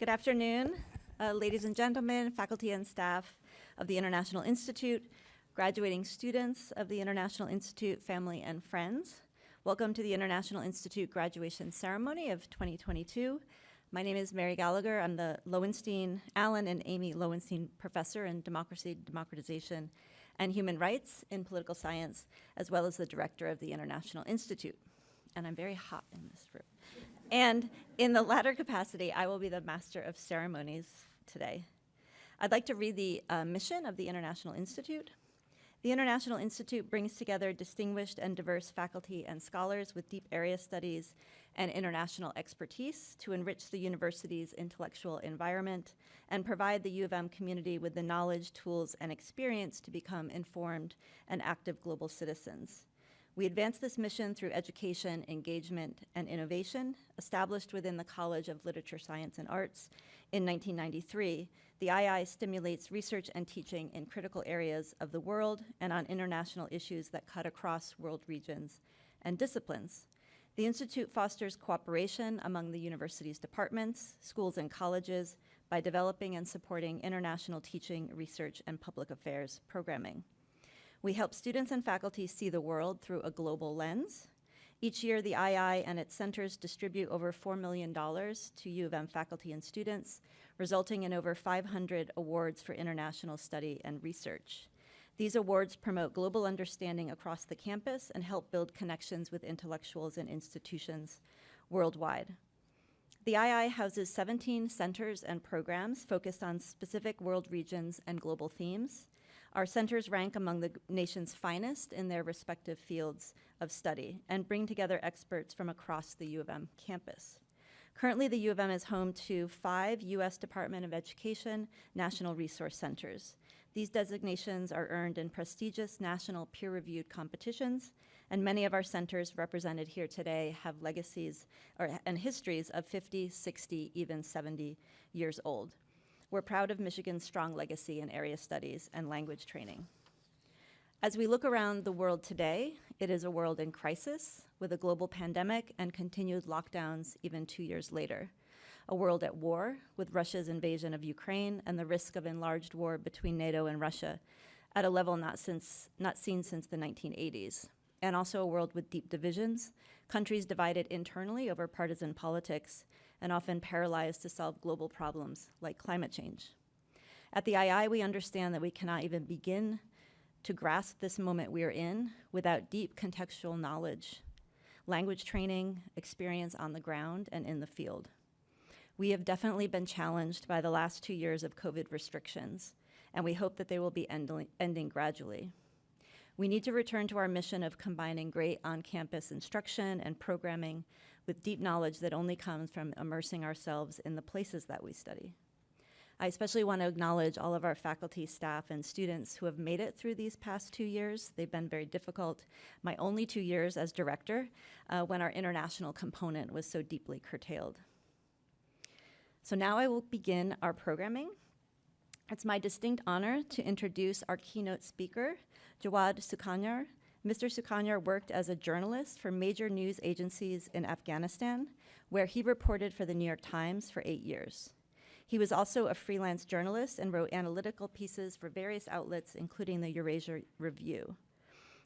Good afternoon, ladies and gentlemen, faculty and staff of the International Institute, graduating students of the International Institute, family and friends. Welcome to the International Institute graduation ceremony of 2022. My name is Mary Gallagher. I'm the Alan and Amy Lowenstein Professor in Democracy, Democratization, and Human Rights in Political Science, as well as the Director of the International Institute. And I'm very hot in this room. And in the latter capacity, I will be the Master of Ceremonies today. I'd like to read the mission of the International Institute. The International Institute brings together distinguished and diverse faculty and scholars with deep area studies and international expertise to enrich the university's intellectual environment and provide the U of M community with the knowledge, tools, and experience to become informed and active global citizens. We advance this mission through education, engagement, and innovation. Established within the College of Literature, Science, and Arts in 1993, the II stimulates research and teaching in critical areas of the world and on international issues that cut across world regions and disciplines. The Institute fosters cooperation among the university's departments, schools, and colleges by developing and supporting international teaching, research, and public affairs programming. We help students and faculty see the world through a global lens. Each year, the II and its centers distribute over $4 million to U of M faculty and students, resulting in over 500 awards for international study and research. These awards promote global understanding across the campus and help build connections with intellectuals and institutions worldwide. The II houses 17 centers and programs focused on specific world regions and global themes. Our centers rank among the nation's finest in their respective fields of study and bring together experts from across the U of M campus. Currently, the U of M is home to 5 U.S. Department of Education National Resource Centers. These designations are earned in prestigious national peer-reviewed competitions, and many of our centers represented here today have legacies and histories of 50, 60, even 70 years old. We're proud of Michigan's strong legacy in area studies and language training. As we look around the world today, it is a world in crisis with a global pandemic and continued lockdowns even 2 years later. A world at war with Russia's invasion of Ukraine and the risk of enlarged war between NATO and Russia at a level not seen since the 1980s. And also a world with deep divisions, countries divided internally over partisan politics, and often paralyzed to solve global problems like climate change. At the II, we understand that we cannot even begin to grasp this moment we are in without deep contextual knowledge, language training, experience on the ground and in the field. We have definitely been challenged by the last 2 years of COVID restrictions, and we hope that they will be ending gradually. We need to return to our mission of combining great on-campus instruction and programming with deep knowledge that only comes from immersing ourselves in the places that we study. I especially want to acknowledge all of our faculty, staff, and students who have made it through these past 2 years. They've been very difficult. My only 2 years as director when our international component was so deeply curtailed. So now I will begin our programming. It's my distinct honor to introduce our keynote speaker, Jawad Sukhanyar. Mr. Sukhanyar worked as a journalist for major news agencies in Afghanistan, where he reported for the New York Times for 8 years. He was also a freelance journalist and wrote analytical pieces for various outlets, including the Eurasian Review.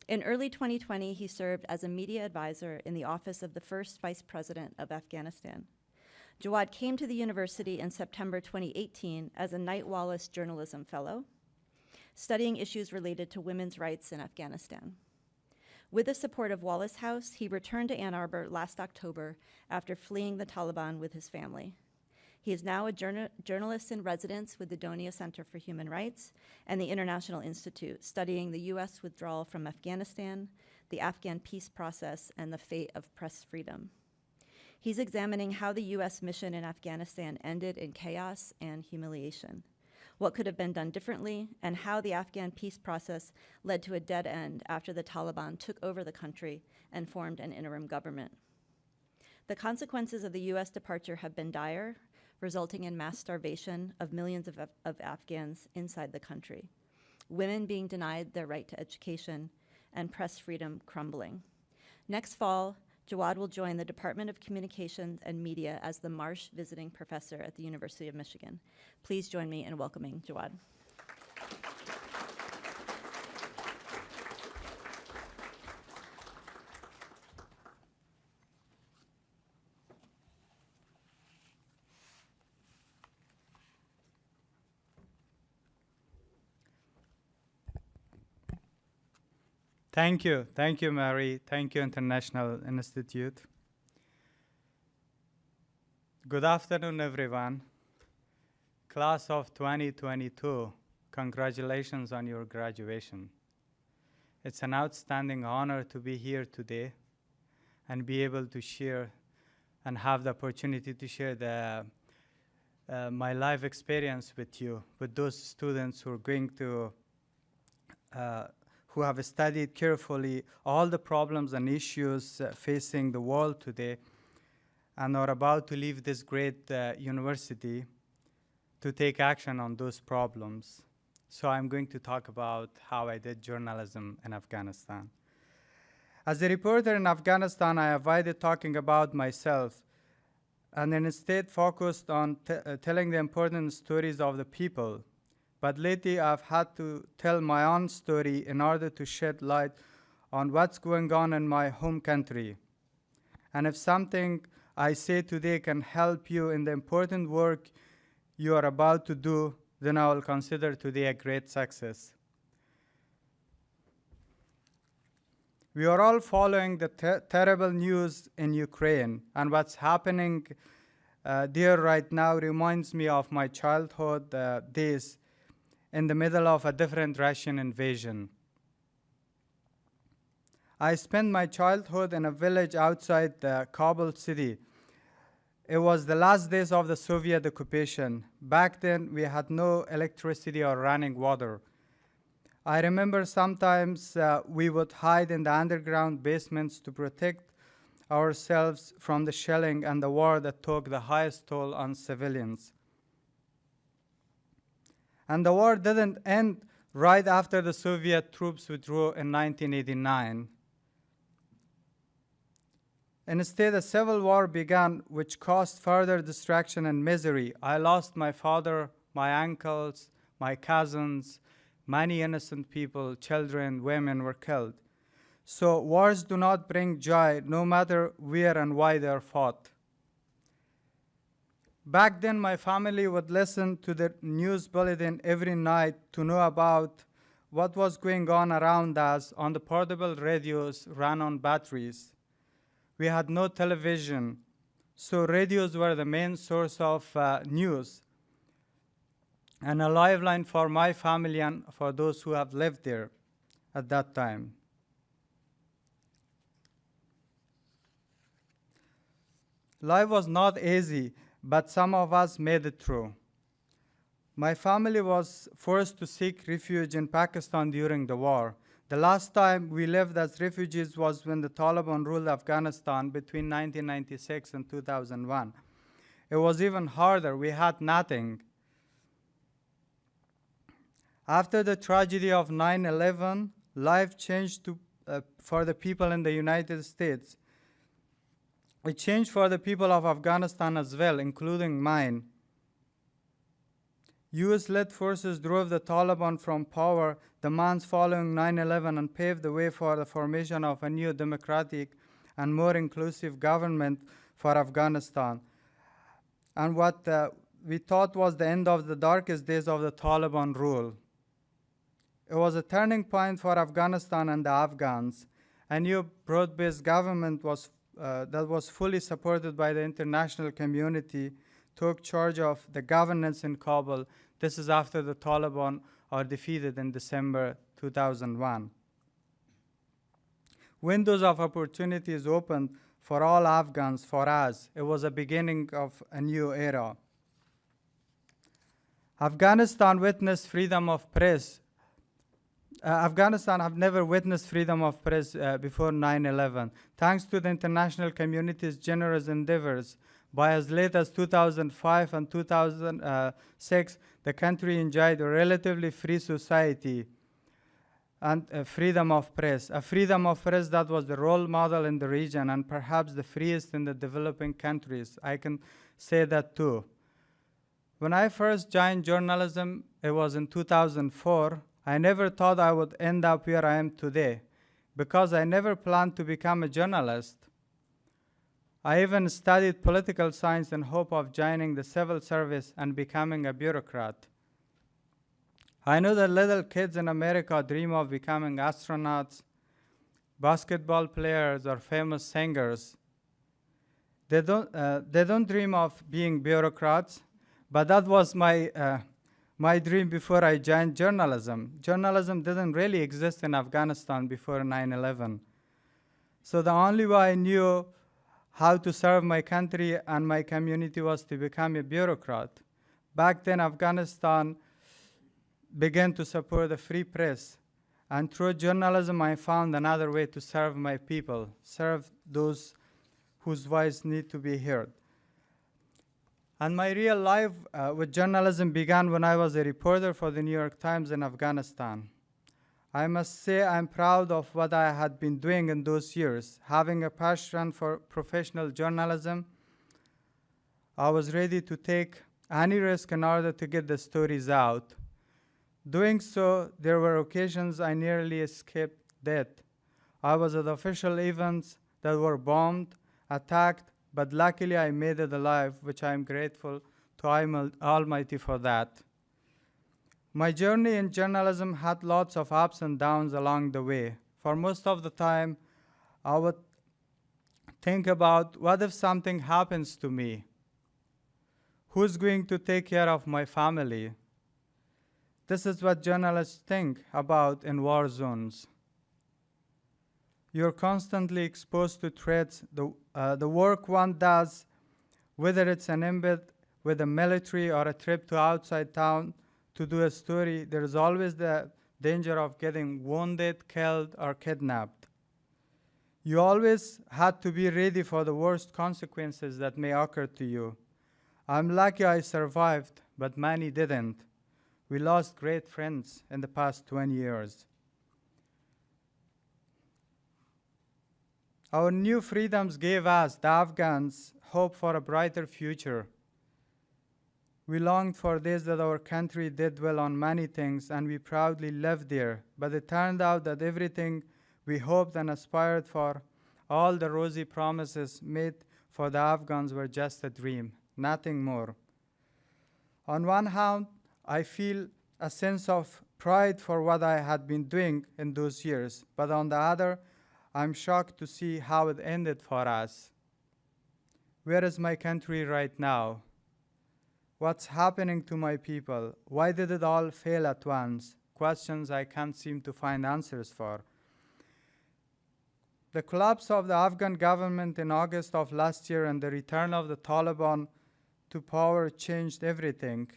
In early 2020, he served as a media advisor in the office of the first vice president of Afghanistan. Jawad came to the university in September 2018 as a Knight Wallace Journalism Fellow, studying issues related to women's rights in Afghanistan. With the support of Wallace House, he returned to Ann Arbor last October after fleeing the Taliban with his family. He is now a journalist in residence with the Donia Center for Human Rights and the International Institute, studying the U.S. withdrawal from Afghanistan, the Afghan peace process, and the fate of press freedom. He's examining how the U.S. mission in Afghanistan ended in chaos and humiliation, what could have been done differently, and how the Afghan peace process led to a dead end after the Taliban took over the country and formed an interim government. The consequences of the U.S. departure have been dire, resulting in mass starvation of millions of Afghans inside the country, women being denied their right to education, and press freedom crumbling. Next fall, Jawad will join the Department of Communications and Media as the Marsh Visiting Professor at the University of Michigan. Please join me in welcoming Jawad. Thank you, Mary. Thank you, International Institute. Good afternoon, everyone. Class of 2022, congratulations on your graduation. It's an outstanding honor to be here today and be able to share and have the opportunity to share my life experience with you, with those students who are going to who have studied carefully all the problems and issues facing the world today and are about to leave this great university to take action on those problems. So I'm going to talk about how I did journalism in Afghanistan. As a reporter in Afghanistan, I avoided talking about myself and instead focused on telling the important stories of the people. But lately, I've had to tell my own story in order to shed light on what's going on in my home country. And if something I say today can help you in the important work you are about to do, then I will consider today a great success. We are all following the terrible news in Ukraine, and what's happening there right now reminds me of my childhood days in the middle of a different Russian invasion. I spent my childhood in a village outside Kabul city. It was the last days of the Soviet occupation. Back then, we had no electricity or running water. I remember sometimes we would hide in the underground basements to protect ourselves from the shelling and the war that took the highest toll on civilians. And the war didn't end right after the Soviet troops withdrew in 1989. Instead, a civil war began, which caused further destruction and misery. I lost my father, my uncles, my cousins, many innocent people, children, women were killed. So wars do not bring joy, no matter where and why they are fought. Back then, my family would listen to the news bulletin every night to know about what was going on around us on the portable radios run on batteries. We had no television, so radios were the main source of news and a lifeline for my family and for those who have lived there at that time. Life was not easy, but some of us made it through. My family was forced to seek refuge in Pakistan during the war. The last time we lived as refugees was when the Taliban ruled Afghanistan between 1996 and 2001. It was even harder. We had nothing. After the tragedy of 9/11, life changed for the people in the United States. It changed for the people of Afghanistan as well, including mine. US-led forces drove the Taliban from power the months following 9/11 and paved the way for the formation of a new democratic and more inclusive government for Afghanistan. And what we thought was the end of the darkest days of the Taliban rule. It was a turning point for Afghanistan and the Afghans. A new broad-based government that was fully supported by the international community took charge of the governance in Kabul. This is after the Taliban are defeated in December 2001. Windows of opportunities opened for all Afghans, for us. It was a beginning of a new era. Afghanistan witnessed freedom of press. Afghanistan have never witnessed freedom of press before 9/11. Thanks to the international community's generous endeavors, by as late as 2005 and 2006, the country enjoyed a relatively free society. and freedom of press. A freedom of press that was the role model in the region and perhaps the freest in the developing countries. I can say that too. When I first joined journalism, it was in 2004, I never thought I would end up where I am today because I never planned to become a journalist. I even studied political science in hope of joining the civil service and becoming a bureaucrat. I know that little kids in America dream of becoming astronauts, basketball players, or famous singers. They don't dream of being bureaucrats, but that was my dream before I joined journalism. Journalism didn't really exist in Afghanistan before 9/11. So the only way I knew how to serve my country and my community was to become a bureaucrat. Back then, Afghanistan began to support the free press. And through journalism, I found another way to serve my people, serve those whose voice need to be heard. And my real life with journalism began when I was a reporter for the New York Times in Afghanistan. I must say I'm proud of what I had been doing in those years. Having a passion for professional journalism, I was ready to take any risk in order to get the stories out. Doing so, there were occasions I nearly escaped death. I was at official events that were bombed, attacked, but luckily I made it alive, which I am grateful to Almighty for that. My journey in journalism had lots of ups and downs along the way. For most of the time, I would think about what if something happens to me? Who's going to take care of my family? This is what journalists think about in war zones. You're constantly exposed to threats. The work one does, whether it's an embed with the military or a trip to outside town to do a story, there is always the danger of getting wounded, killed, or kidnapped. You always had to be ready for the worst consequences that may occur to you. I'm lucky I survived, but many didn't. We lost great friends in the past 20 years. Our new freedoms gave us, the Afghans, hope for a brighter future. We longed for days that our country did well on many things, and we proudly lived there. But it turned out that everything we hoped and aspired for, all the rosy promises made for the Afghans were just a dream, nothing more. On one hand, I feel a sense of pride for what I had been doing in those years, but on the other, I'm shocked to see how it ended for us. Where is my country right now? What's happening to my people? Why did it all fail at once? Questions I can't seem to find answers for. The collapse of the Afghan government in August of last year and the return of the Taliban to power changed everything.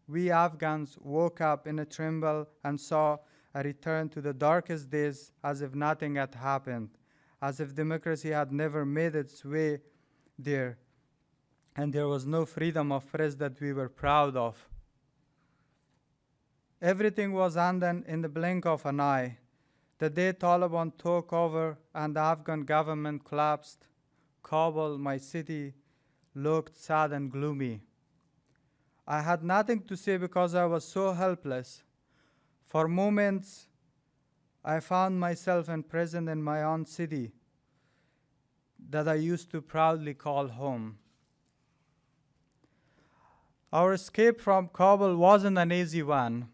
We Afghans woke up in a tremble and saw a return to the darkest days as if nothing had happened, as if democracy had never made its way there, and there was no freedom of press that we were proud of. Everything was undone in the blink of an eye. The day Taliban took over and the Afghan government collapsed, Kabul, my city, looked sad and gloomy. I had nothing to say because I was so helpless. For moments, I found myself imprisoned in my own city that I used to proudly call home. Our escape from Kabul wasn't an easy one.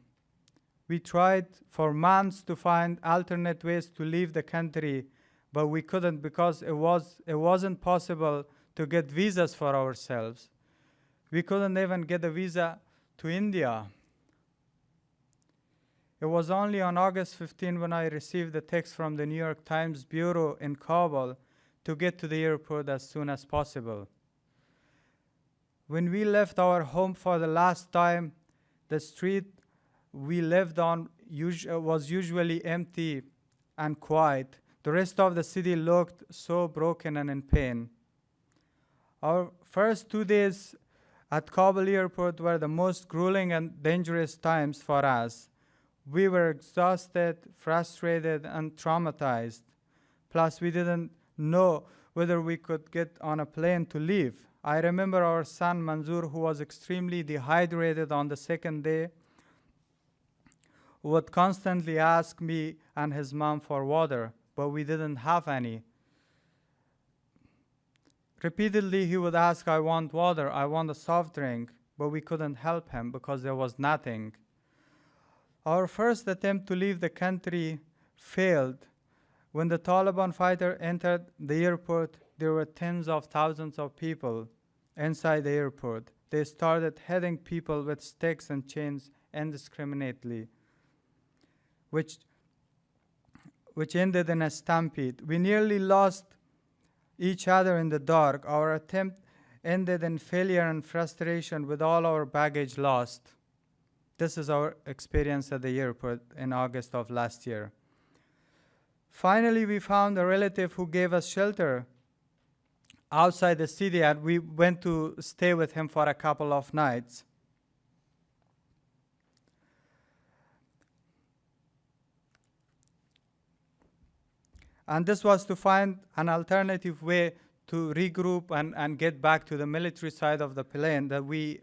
We tried for months to find alternate ways to leave the country, but we couldn't because it wasn't possible to get visas for ourselves. We couldn't even get a visa to India. It was only on August 15 when I received a text from the New York Times bureau in Kabul to get to the airport as soon as possible. When we left our home for the last time, the street we lived on was usually empty and quiet. The rest of the city looked so broken and in pain. Our first 2 days at Kabul airport were the most grueling and dangerous times for us. We were exhausted, frustrated, and traumatized. Plus, we didn't know whether we could get on a plane to leave. I remember our son Manzoor, who was extremely dehydrated on the second day, would constantly ask me and his mom for water, but we didn't have any. Repeatedly, he would ask, I want water, I want a soft drink, but we couldn't help him because there was nothing. Our first attempt to leave the country failed. When the Taliban fighter entered the airport, there were tens of thousands of people inside the airport. They started hitting people with sticks and chains indiscriminately, which ended in a stampede. We nearly lost each other in the dark. Our attempt ended in failure and frustration with all our baggage lost. This is our experience at the airport in August of last year. Finally, we found a relative who gave us shelter outside the city, and we went to stay with him for a couple of nights. And this was to find an alternative way to regroup and get back to the military side of the plane that we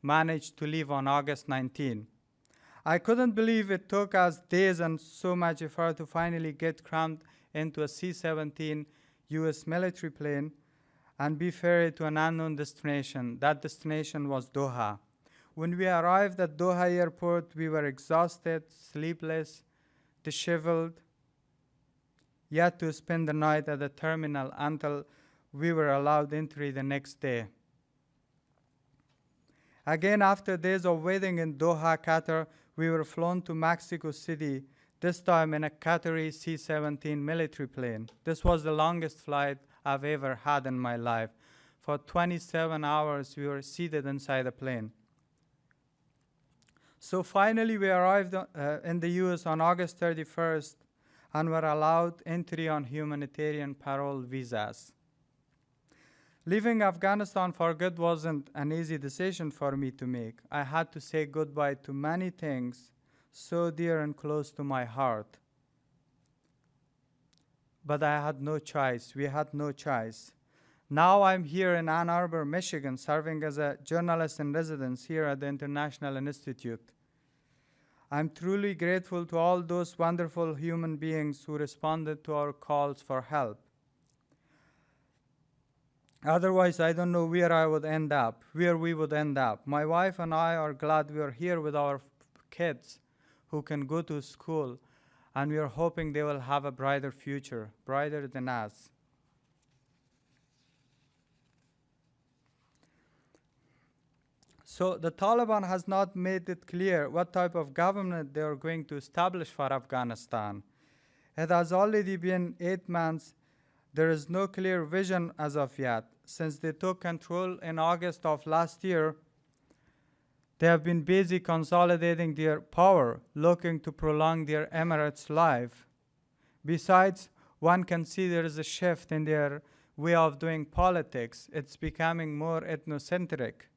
managed to leave on August 19. I couldn't believe it took us days and so much effort to finally get crammed into a C-17 US military plane and be ferried to an unknown destination. That destination was Doha. When we arrived at Doha airport, we were exhausted, sleepless, disheveled, yet to spend the night at the terminal until we were allowed entry the next day. Again, after days of waiting in Doha, Qatar, we were flown to Mexico City, this time in a Qatari C-17 military plane. This was the longest flight I've ever had in my life. For 27 hours, we were seated inside the plane. So finally, we arrived in the US on August 31st and were allowed entry on humanitarian parole visas. Leaving Afghanistan for good wasn't an easy decision for me to make. I had to say goodbye to many things so dear and close to my heart. But I had no choice. We had no choice. Now I'm here in Ann Arbor, Michigan, serving as a journalist in residence here at the International Institute. I'm truly grateful to all those wonderful human beings who responded to our calls for help. Otherwise, I don't know where we would end up. My wife and I are glad we are here with our kids who can go to school, and we are hoping they will have a brighter future, brighter than us. So the Taliban has not made it clear what type of government they are going to establish for Afghanistan. It has already been 8 months. There is no clear vision as of yet. Since they took control in August of last year, they have been busy consolidating their power, looking to prolong their emirate's life. Besides, one can see there is a shift in their way of doing politics. It's becoming more ethnocentric.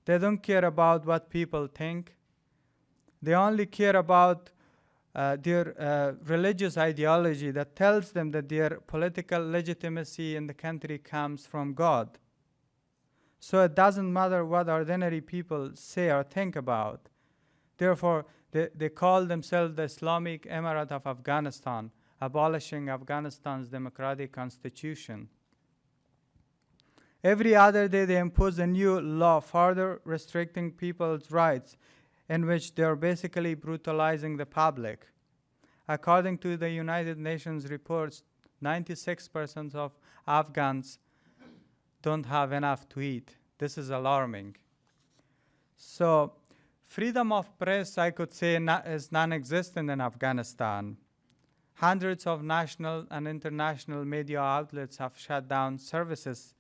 They don't care about what people think. They only care about their religious ideology that tells them that their political legitimacy in the country comes from God. So it doesn't matter what ordinary people say or think about. Therefore, they call themselves the Islamic Emirate of Afghanistan, abolishing Afghanistan's democratic constitution. Every other day, they impose a new law further restricting people's rights, in which they are basically brutalizing the public. According to the United Nations reports, 96% of Afghans don't have enough to eat. This is alarming. So, freedom of press, I could say, is non-existent in Afghanistan. Hundreds of national and international media outlets have shut down services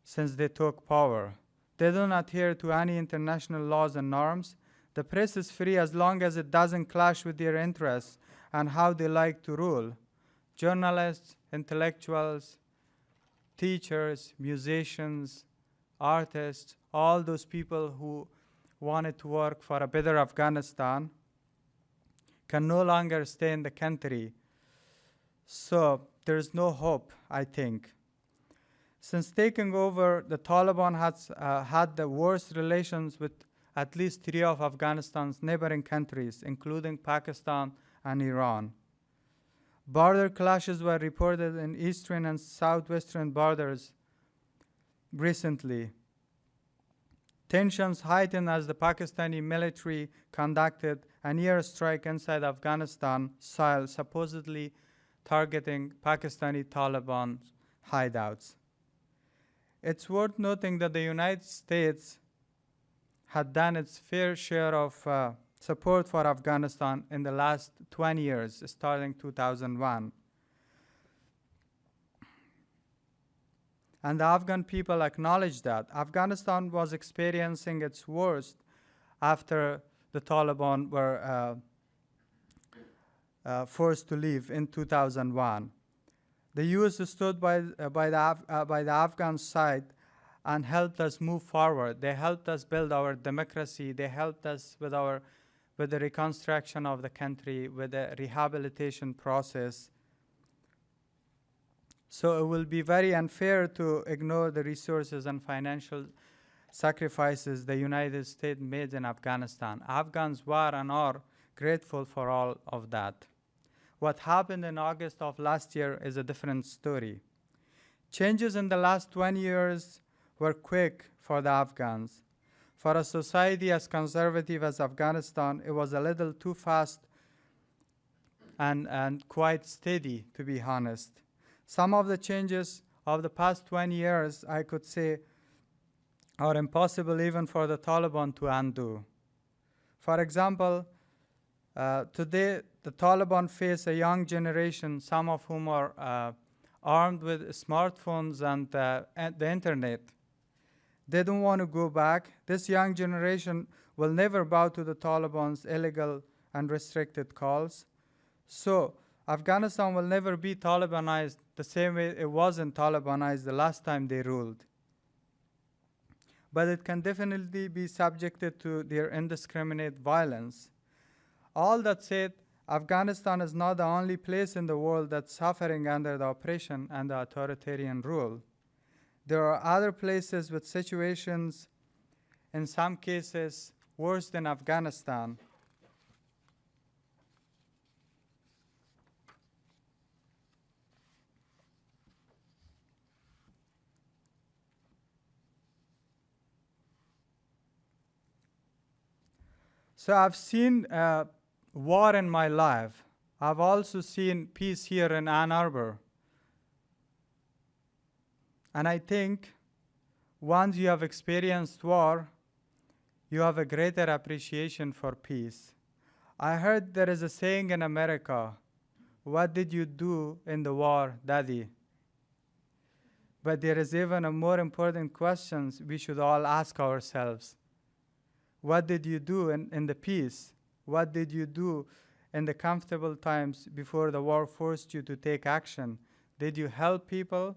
since they took power. They don't adhere to any international laws and norms. The press is free as long as it doesn't clash with their interests and how they like to rule. Journalists, intellectuals, teachers, musicians, artists, all those people who wanted to work for a better Afghanistan can no longer stay in the country. So there's no hope, I think. Since taking over, the Taliban has had the worst relations with at least 3 of Afghanistan's neighboring countries, including Pakistan and Iran. Border clashes were reported in eastern and southwestern borders recently. Tensions heightened as the Pakistani military conducted an airstrike inside Afghanistan soil, supposedly targeting Pakistani Taliban hideouts. It's worth noting that the United States had done its fair share of support for Afghanistan in the last 20 years, starting 2001. And the Afghan people acknowledged that. Afghanistan was experiencing its worst after the Taliban were forced to leave in 2001. The U.S. stood by the Afghan side and helped us move forward. They helped us build our democracy. They helped us with the reconstruction of the country, with the rehabilitation process. So it will be very unfair to ignore the resources and financial sacrifices the United States made in Afghanistan. Afghans were and are grateful for all of that. What happened in August of last year is a different story. Changes in the last 20 years were quick for the Afghans. For a society as conservative as Afghanistan, it was a little too fast and quite steady, to be honest. Some of the changes of the past 20 years, I could say, are impossible even for the Taliban to undo. For example, today the Taliban face a young generation, some of whom are armed with smartphones and the internet. They don't want to go back. This young generation will never bow to the Taliban's illegal and restricted calls. So Afghanistan will never be Talibanized the same way it wasn't Talibanized the last time they ruled. But it can definitely be subjected to their indiscriminate violence. All that said, Afghanistan is not the only place in the world that's suffering under the oppression and the authoritarian rule. There are other places with situations, in some cases, worse than Afghanistan. So I've seen war in my life. I've also seen peace here in Ann Arbor. And I think once you have experienced war, you have a greater appreciation for peace. I heard there is a saying in America, "What did you do in the war, Daddy?" But there is even a more important question we should all ask ourselves. What did you do in the peace? What did you do in the comfortable times before the war forced you to take action? Did you help people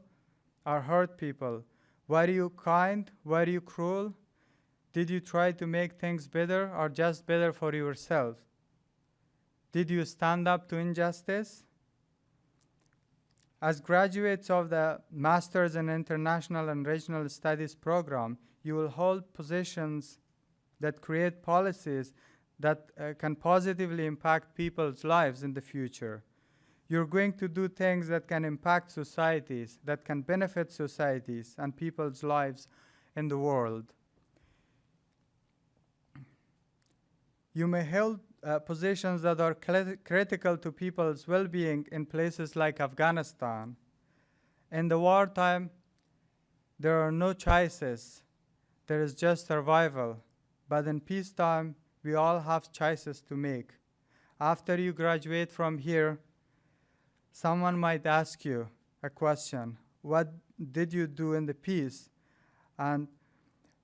or hurt people? Were you kind? Were you cruel? Did you try to make things better or just better for yourself? Did you stand up to injustice? As graduates of the Masters in International and Regional Studies program, you will hold positions that create policies that can positively impact people's lives in the future. You're going to do things that can impact societies, that can benefit societies and people's lives in the world. You may hold positions that are critical to people's well-being in places like Afghanistan. In the wartime, there are no choices. There is just survival. But in peacetime, we all have choices to make. After you graduate from here, someone might ask you a question. What did you do in the peace? And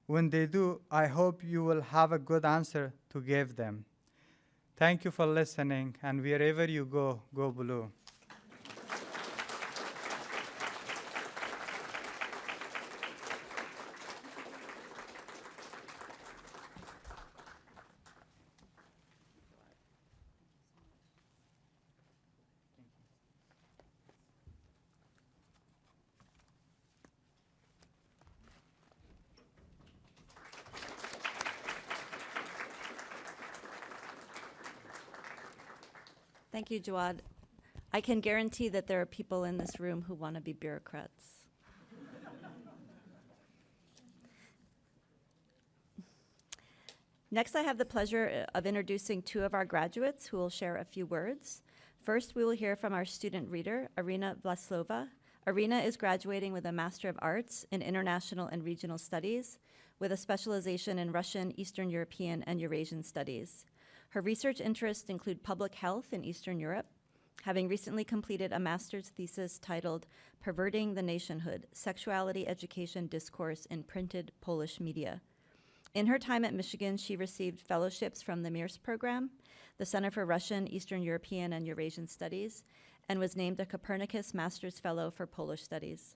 when they do, I hope you will have a good answer to give them. Thank you for listening, and wherever you go, go blue. Thank you, Jawad. I can guarantee that there are people in this room who want to be bureaucrats. Next, I have the pleasure of introducing two of our graduates who will share a few words. First, we will hear from our student reader, Arina Vlasova. Arina is graduating with a Master of Arts in International and Regional Studies with a specialization in Russian, Eastern European, and Eurasian studies. Her research interests include public health in Eastern Europe, having recently completed a master's thesis titled Perverting the Nationhood, Sexuality, Education, Discourse in Printed Polish Media. In her time at Michigan, she received fellowships from the MIRS program, the Center for Russian, Eastern European, and Eurasian Studies, and was named a Copernicus Master's Fellow for Polish Studies.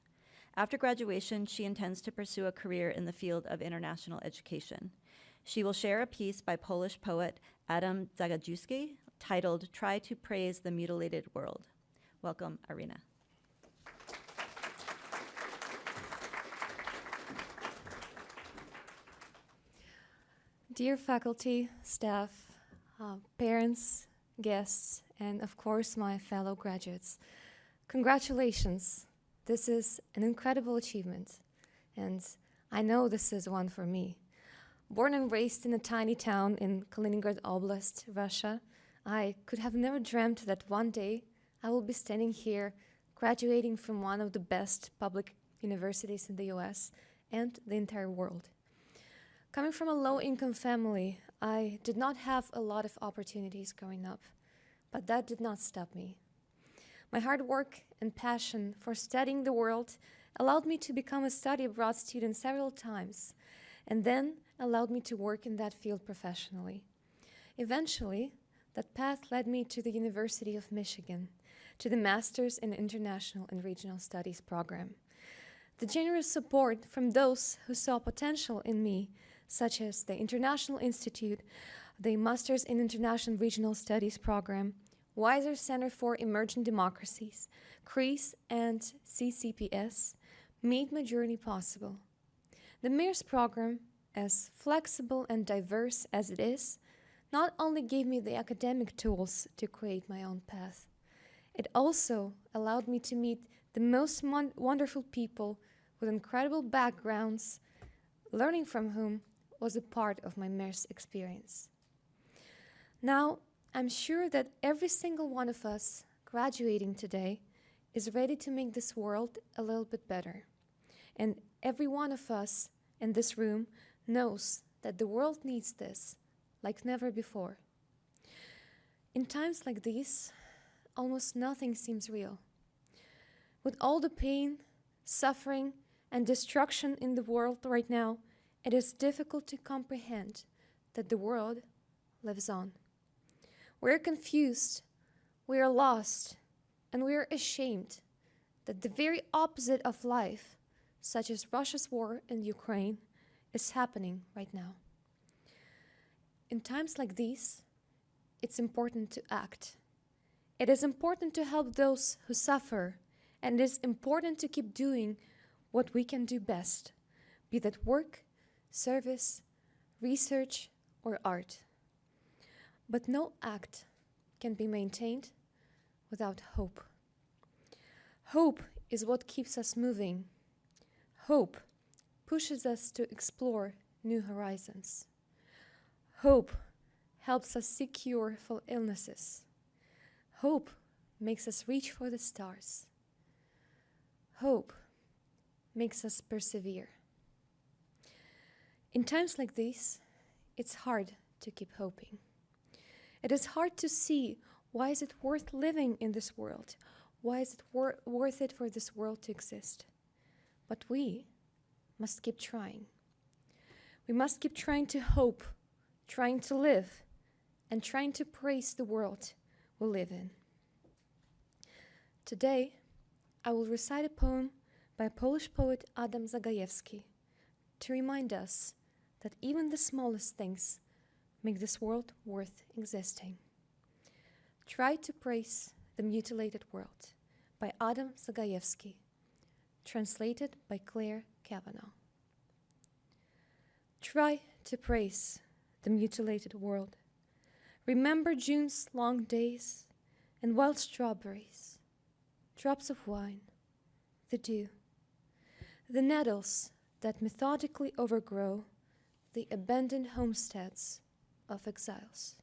After graduation, she intends to pursue a career in the field of international education. She will share a piece by Polish poet Adam Zagajewski titled Try to Praise the Mutilated World. Welcome, Arina. Dear faculty, staff, parents, guests, and of course my fellow graduates, congratulations. This is an incredible achievement, and I know this is one for me. Born and raised in a tiny town in Kaliningrad Oblast, Russia, I could have never dreamt that one day I will be standing here graduating from one of the best public universities in the US and the entire world. Coming from a low-income family, I did not have a lot of opportunities growing up, but that did not stop me. My hard work and passion for studying the world allowed me to become a study abroad student several times, and then allowed me to work in that field professionally. Eventually, that path led me to the University of Michigan, to the Master's in International and Regional Studies program. The generous support from those who saw potential in me, such as the International Institute, the Masters in International Regional Studies program, Weiser Center for Emerging Democracies, CREASE, and CCPS, made my journey possible. The MIRS program, as flexible and diverse as it is, not only gave me the academic tools to create my own path, it also allowed me to meet the most wonderful people with incredible backgrounds, learning from whom was a part of my MIRS experience. Now, I'm sure that every single one of us graduating today is ready to make this world a little bit better. And every one of us in this room knows that the world needs this like never before. In times like these, almost nothing seems real. With all the pain, suffering, and destruction in the world right now, it is difficult to comprehend that the world lives on. We're confused, we are lost, and we are ashamed that the very opposite of life, such as Russia's war in Ukraine, is happening right now. In times like these, it's important to act. It is important to help those who suffer, and it is important to keep doing what we can do best, be that work, service, research, or art. But no act can be maintained without hope. Hope is what keeps us moving. Hope pushes us to explore new horizons. Hope helps us seek cure for illnesses. Hope makes us reach for the stars. Hope makes us persevere. In times like these, it's hard to keep hoping. It is hard to see why is it worth living in this world? Why is it worth it for this world to exist? But we must keep trying. We must keep trying to hope, trying to live, and trying to praise the world we live in. Today, I will recite a poem by Polish poet Adam Zagajewski to remind us that even the smallest things make this world worth existing. Try to Praise the Mutilated World by Adam Zagajewski, translated by Claire Kavanaugh. Try to praise the mutilated world. Remember June's long days, and wild strawberries, drops of wine, the dew, the nettles that methodically overgrow the abandoned homesteads of exiles.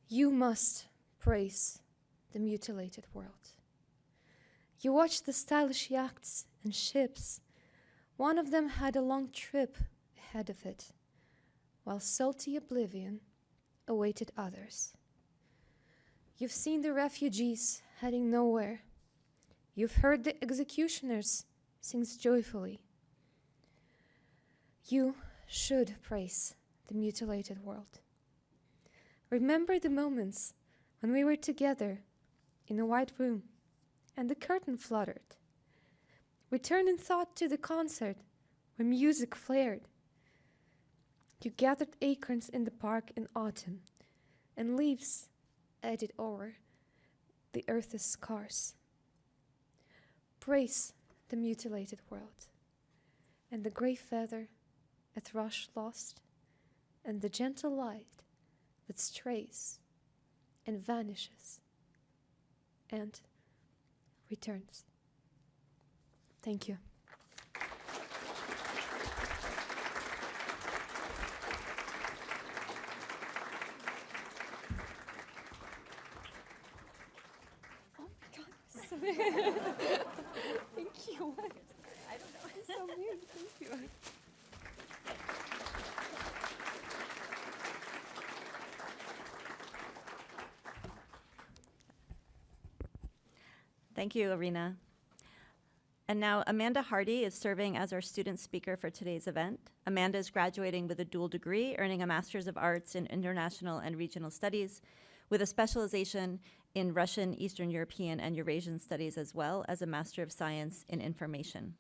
You must praise the mutilated world. You watch the stylish yachts and ships. One of them had a long trip ahead of it, while salty oblivion awaited others. You've seen the refugees heading nowhere. You've heard the executioners sing joyfully. You should praise the mutilated world. Remember the moments when we were together in a white room and the curtain fluttered. Return in thought to the concert where music flared. You gathered acorns in the park in autumn, and leaves added o'er the earth's scars. Praise the mutilated world, and the grey feather a thrush lost, and the gentle light that strays and vanishes and returns. Thank you. Oh my God, this is so Thank you. I don't know. It's so weird. Thank you. Thank you, Arina. And now Amanda Hardy is serving as our student speaker for today's event. Amanda is graduating with a dual degree, earning a Master's of Arts in International and Regional Studies, with a specialization in Russian, Eastern European, and Eurasian Studies, as well as a Master of Science in Information.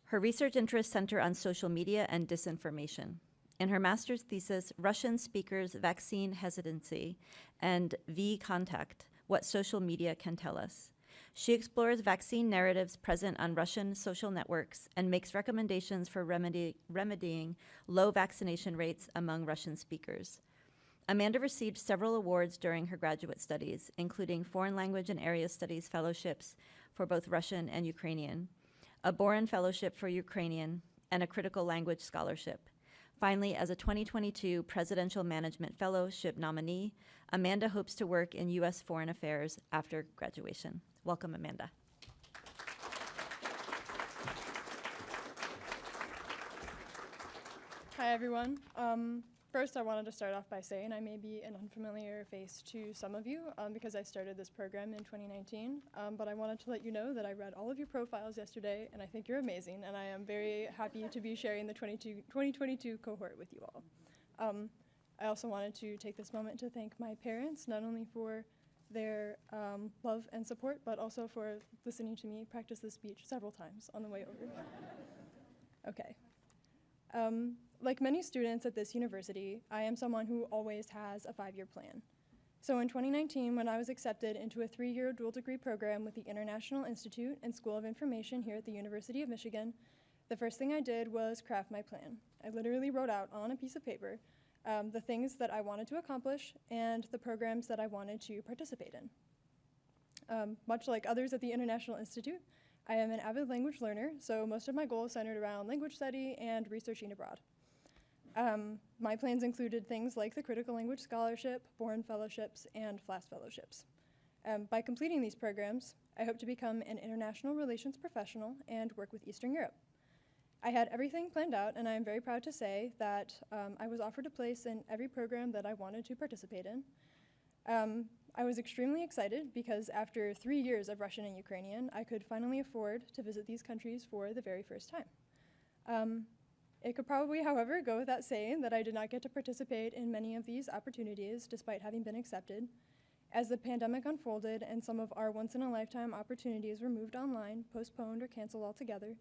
Her research interests center on social media and disinformation. In her master's thesis, Russian Speakers' Vaccine Hesitancy and V-Contact, What Social Media Can Tell Us. She explores vaccine narratives present on Russian social networks and makes recommendations for remedying low vaccination rates among Russian speakers. Amanda received several awards during her graduate studies, including Foreign Language and Area Studies fellowships for both Russian and Ukrainian, a Boren Fellowship for Ukrainian, and a Critical Language Scholarship. Finally, as a 2022 Presidential Management Fellowship nominee, Amanda hopes to work in U.S. foreign affairs after graduation. Welcome, Amanda. Hi, everyone. First, I wanted to start off by saying I may be an unfamiliar face to some of you because I started this program in 2019, but I wanted to let you know that I read all of your profiles yesterday, and I think you're amazing, and I am very happy to be sharing the 2022 cohort with you all. I also wanted to take this moment to thank my parents, not only for their love and support, but also for listening to me practice this speech several times on the way over. Okay. Like many students at this university, I am someone who always has a 5-year plan. So in 2019, when I was accepted into a 3-year dual degree program with the International Institute and School of Information here at the University of Michigan, the first thing I did was craft my plan. I literally wrote out on a piece of paper the things that I wanted to accomplish and the programs that I wanted to participate in. Much like others at the International Institute, I am an avid language learner, so most of my goals centered around language study and researching abroad. My plans included things like the Critical Language Scholarship, Boren Fellowships, and FLAS Fellowships. By completing these programs, I hope to become an international relations professional and work with Eastern Europe. I had everything planned out, and I am very proud to say that I was offered a place in every program that I wanted to participate in. I was extremely excited because after 3 years of Russian and Ukrainian, I could finally afford to visit these countries for the very first time. It could probably, however, go without saying that I did not get to participate in many of these opportunities despite having been accepted. As the pandemic unfolded and some of our once-in-a-lifetime opportunities were moved online, postponed, or canceled altogether,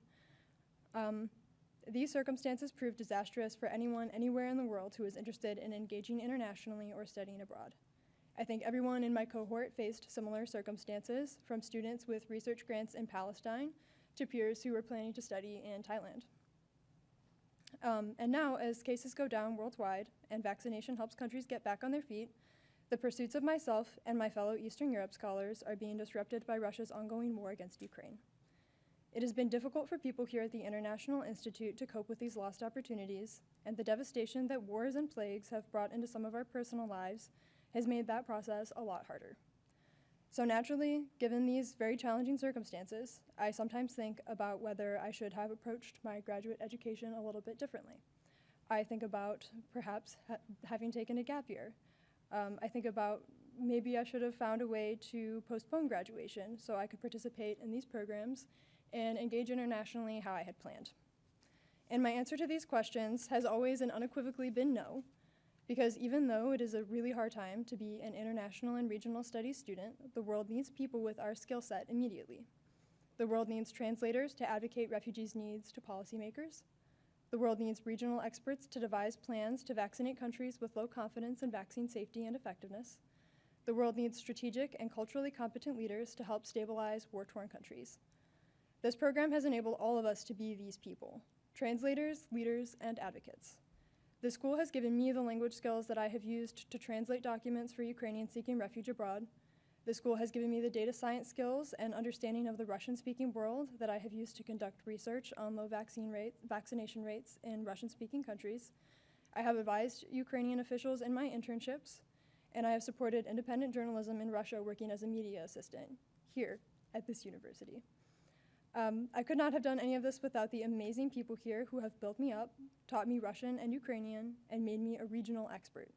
these circumstances proved disastrous for anyone anywhere in the world who is interested in engaging internationally or studying abroad. I think everyone in my cohort faced similar circumstances, from students with research grants in Palestine to peers who were planning to study in Thailand. And now, as cases go down worldwide and vaccination helps countries get back on their feet, The pursuits of myself and my fellow Eastern Europe scholars are being disrupted by Russia's ongoing war against Ukraine. It has been difficult for people here at the International Institute to cope with these lost opportunities, and the devastation that wars and plagues have brought into some of our personal lives has made that process a lot harder. So naturally, given these very challenging circumstances, I sometimes think about whether I should have approached my graduate education a little bit differently. I think about perhaps having taken a gap year. I think about maybe I should have found a way to postpone graduation so I could participate in these programs and engage internationally how I had planned. And my answer to these questions has always and unequivocally been no, because even though it is a really hard time to be an international and regional studies student, the world needs people with our skill set immediately. The world needs translators to advocate refugees' needs to policymakers. The world needs regional experts to devise plans to vaccinate countries with low confidence in vaccine safety and effectiveness. The world needs strategic and culturally competent leaders to help stabilize war-torn countries. This program has enabled all of us to be these people: translators, leaders, and advocates. The school has given me the language skills that I have used to translate documents for Ukrainians seeking refuge abroad. The school has given me the data science skills and understanding of the Russian-speaking world that I have used to conduct research on low vaccination rates in Russian-speaking countries. I have advised Ukrainian officials in my internships, and I have supported independent journalism in Russia working as a media assistant here at this university. I could not have done any of this without the amazing people here who have built me up, taught me Russian and Ukrainian, and made me a regional expert.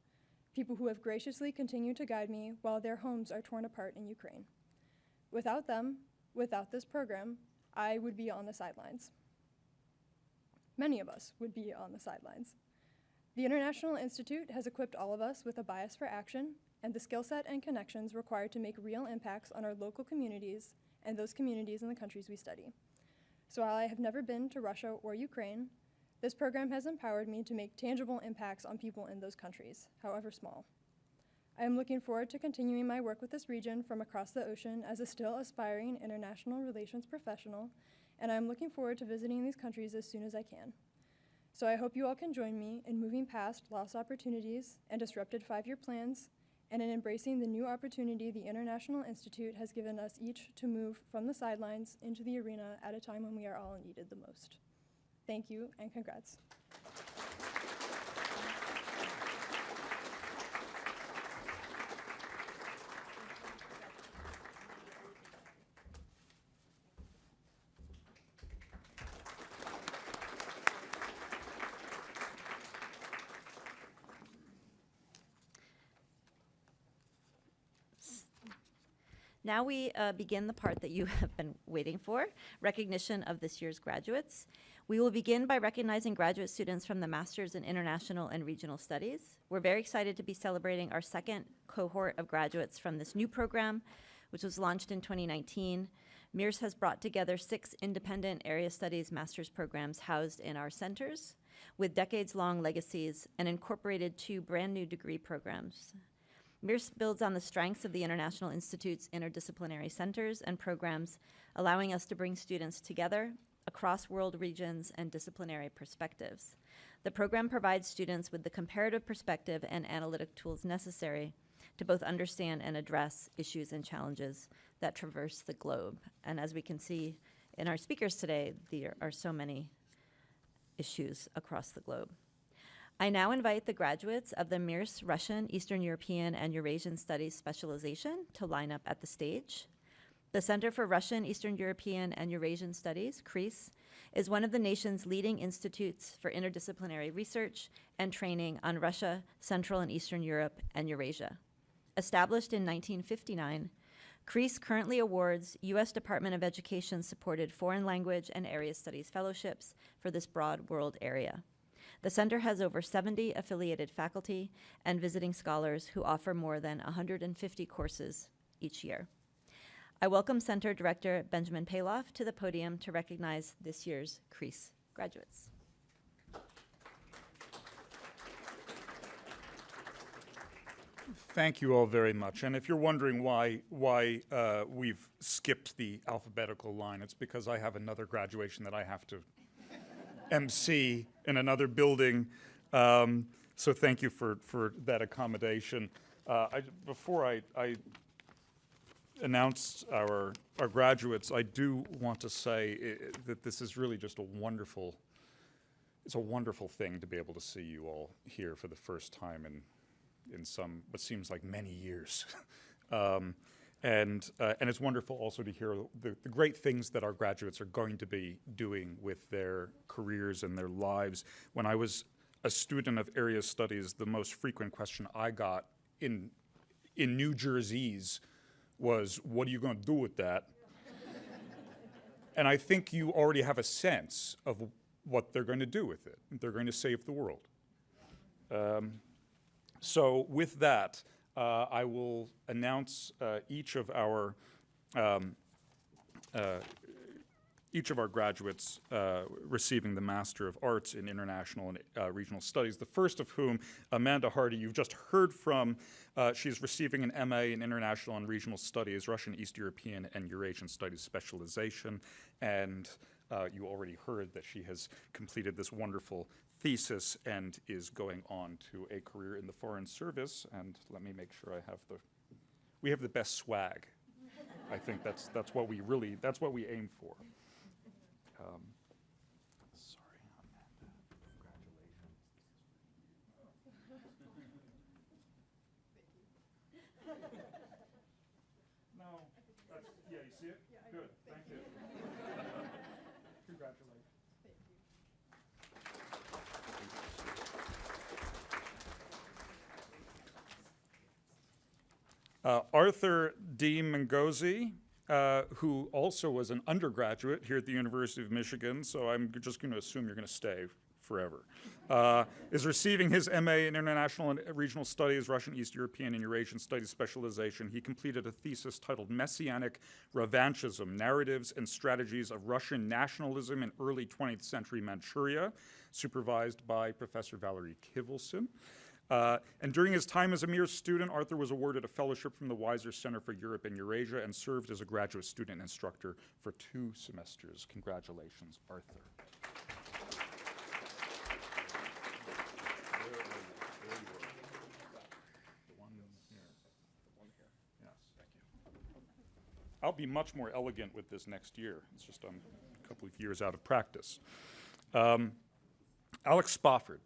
People who have graciously continued to guide me while their homes are torn apart in Ukraine. Without them, without this program, I would be on the sidelines. Many of us would be on the sidelines. The International Institute has equipped all of us with a bias for action and the skill set and connections required to make real impacts on our local communities and those communities in the countries we study. So while I have never been to Russia or Ukraine, this program has empowered me to make tangible impacts on people in those countries, however small. I am looking forward to continuing my work with this region from across the ocean as a still aspiring international relations professional, and I am looking forward to visiting these countries as soon as I can. So I hope you all can join me in moving past lost opportunities and disrupted 5-year plans, and in embracing the new opportunity the International Institute has given us each to move from the sidelines into the arena at a time when we are all needed the most. Thank you, and congrats. Now we begin the part that you have been waiting for, recognition of this year's graduates. We will begin by recognizing graduate students from the Masters in International and Regional Studies. We're very excited to be celebrating our second cohort of graduates from this new program, which was launched in 2019. MIRS has brought together 6 independent area studies master's programs housed in our centers with decades-long legacies and incorporated 2 brand new degree programs. MIRS builds on the strengths of the International Institute's interdisciplinary centers and programs, allowing us to bring students together across world regions and disciplinary perspectives. The program provides students with the comparative perspective and analytic tools necessary to both understand and address issues and challenges that traverse the globe. And as we can see in our speakers today, there are so many issues across the globe. I now invite the graduates of the MIRS Russian, Eastern European, and Eurasian Studies specialization to line up at the stage. The Center for Russian, Eastern European, and Eurasian Studies, CREASE, is one of the nation's leading institutes for interdisciplinary research and training on Russia, Central and Eastern Europe, and Eurasia. Established in 1959, CREASE currently awards U.S. Department of Education-supported foreign language and area studies fellowships for this broad world area. The center has over 70 affiliated faculty and visiting scholars who offer more than 150 courses each year. I welcome Center Director Benjamin Paloff to the podium to recognize this year's CREASE graduates. Thank you all very much. And if you're wondering why we've skipped the alphabetical line, it's because I have another graduation that I have to MC in another building. So thank you for that accommodation. Before I announce our graduates, I do want to say that this is really just it's a wonderful thing to be able to see you all here for the first time in some, what seems like many years. And it's wonderful also to hear the great things that our graduates are going to be doing with their careers and their lives. When I was a student of area studies, the most frequent question I got in New Jersey's was, what are you going to do with that? And I think you already have a sense of what they're going to do with it. They're going to save the world. So with that, I will announce each of our graduates receiving the Master of Arts in International and Regional Studies, the first of whom, Amanda Hardy, you've just heard from. She's receiving an MA in International and Regional Studies, Russian, East European, and Eurasian Studies specialization. And you already heard that she has completed this wonderful thesis and is going on to a career in the Foreign Service. And let me make sure we have the best swag. I think that's what we aim for. Sorry, Amanda. Congratulations. No, yeah, you see it? Yeah, good, thank you. Congratulations. Arthur D. Mangozi, who also was an undergraduate here at the University of Michigan, so I'm just going to assume you're going to stay forever, is receiving his MA in International and Regional Studies, Russian, East European, and Eurasian Studies specialization. He completed a thesis titled Messianic Revanchism, Narratives and Strategies of Russian Nationalism in Early 20th Century Manchuria, supervised by Professor Valerie Kivelson. And during his time as a MIRS student, Arthur was awarded a fellowship from the Weiser Center for Europe and Eurasia and served as a graduate student instructor for 2 semesters. Congratulations, Arthur. I'll be much more elegant with this next year. It's just I'm a couple of years out of practice. Alex Spofford.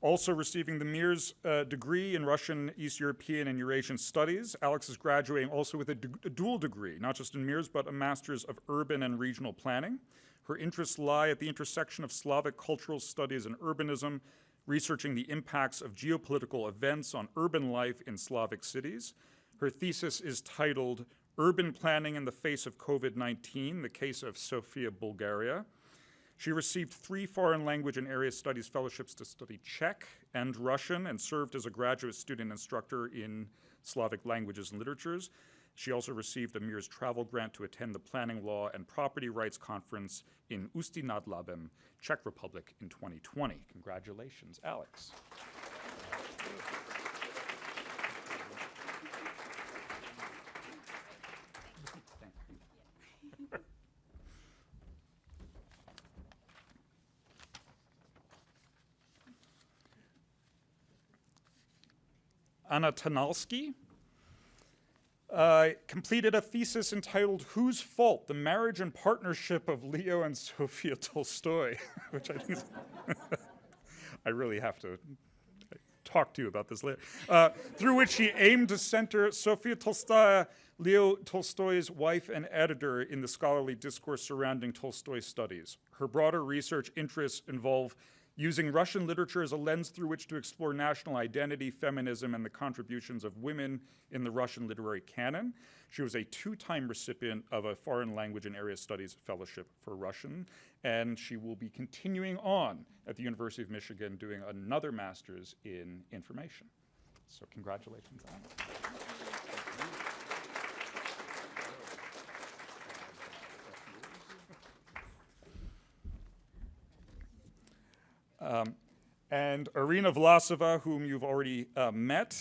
Also receiving the MIRS degree in Russian, East European, and Eurasian Studies. Alex is graduating also with a dual degree, not just in MIRS, but a Master's of Urban and Regional Planning. Her interests lie at the intersection of Slavic cultural studies and urbanism, researching the impacts of geopolitical events on urban life in Slavic cities. Her thesis is titled Urban Planning in the Face of COVID-19, the Case of Sofia, Bulgaria. She received 3 foreign language and area studies fellowships to study Czech and Russian and served as a graduate student instructor in Slavic languages and literatures. She also received a MIRS travel grant to attend the Planning Law and Property Rights Conference in Ústí nad Labem, Czech Republic in 2020. Congratulations, Alex. Anna Tanalski completed a thesis entitled Whose Fault? The Marriage and Partnership of Leo and Sofia Tolstoy, which I think I really have to talk to you about this later, through which she aimed to center Sofia Tolstoy, Leo Tolstoy's wife and editor, in the scholarly discourse surrounding Tolstoy studies. Her broader research interests involve using Russian literature as a lens through which to explore national identity, feminism, and the contributions of women in the Russian literary canon. She was a 2-time recipient of a Foreign Language and Area Studies Fellowship for Russian, and she will be continuing on at the University of Michigan doing another master's in information. So congratulations, Anna. And Arina Vlasova, whom you've already met,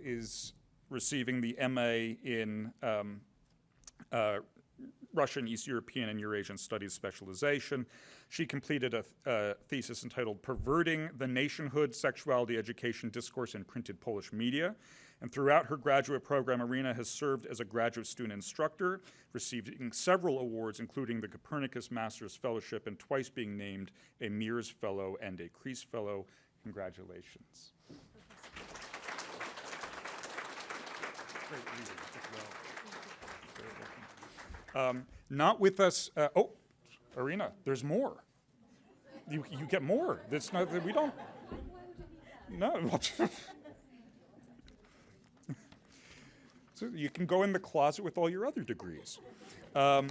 is receiving the MA in Russian, East European, and Eurasian Studies specialization. She completed a thesis entitled Perverting the Nationhood, Sexuality, Education, Discourse, in Printed Polish Media. And throughout her graduate program, Arina has served as a graduate student instructor, receiving several awards, including the Copernicus Master's Fellowship and twice being named a MIRS Fellow and a Crease Fellow. Congratulations. Great reading as well. Not with us. Oh, Arina, there's more. You get more. That's not that we don't. No. So you can go in the closet with all your other degrees. I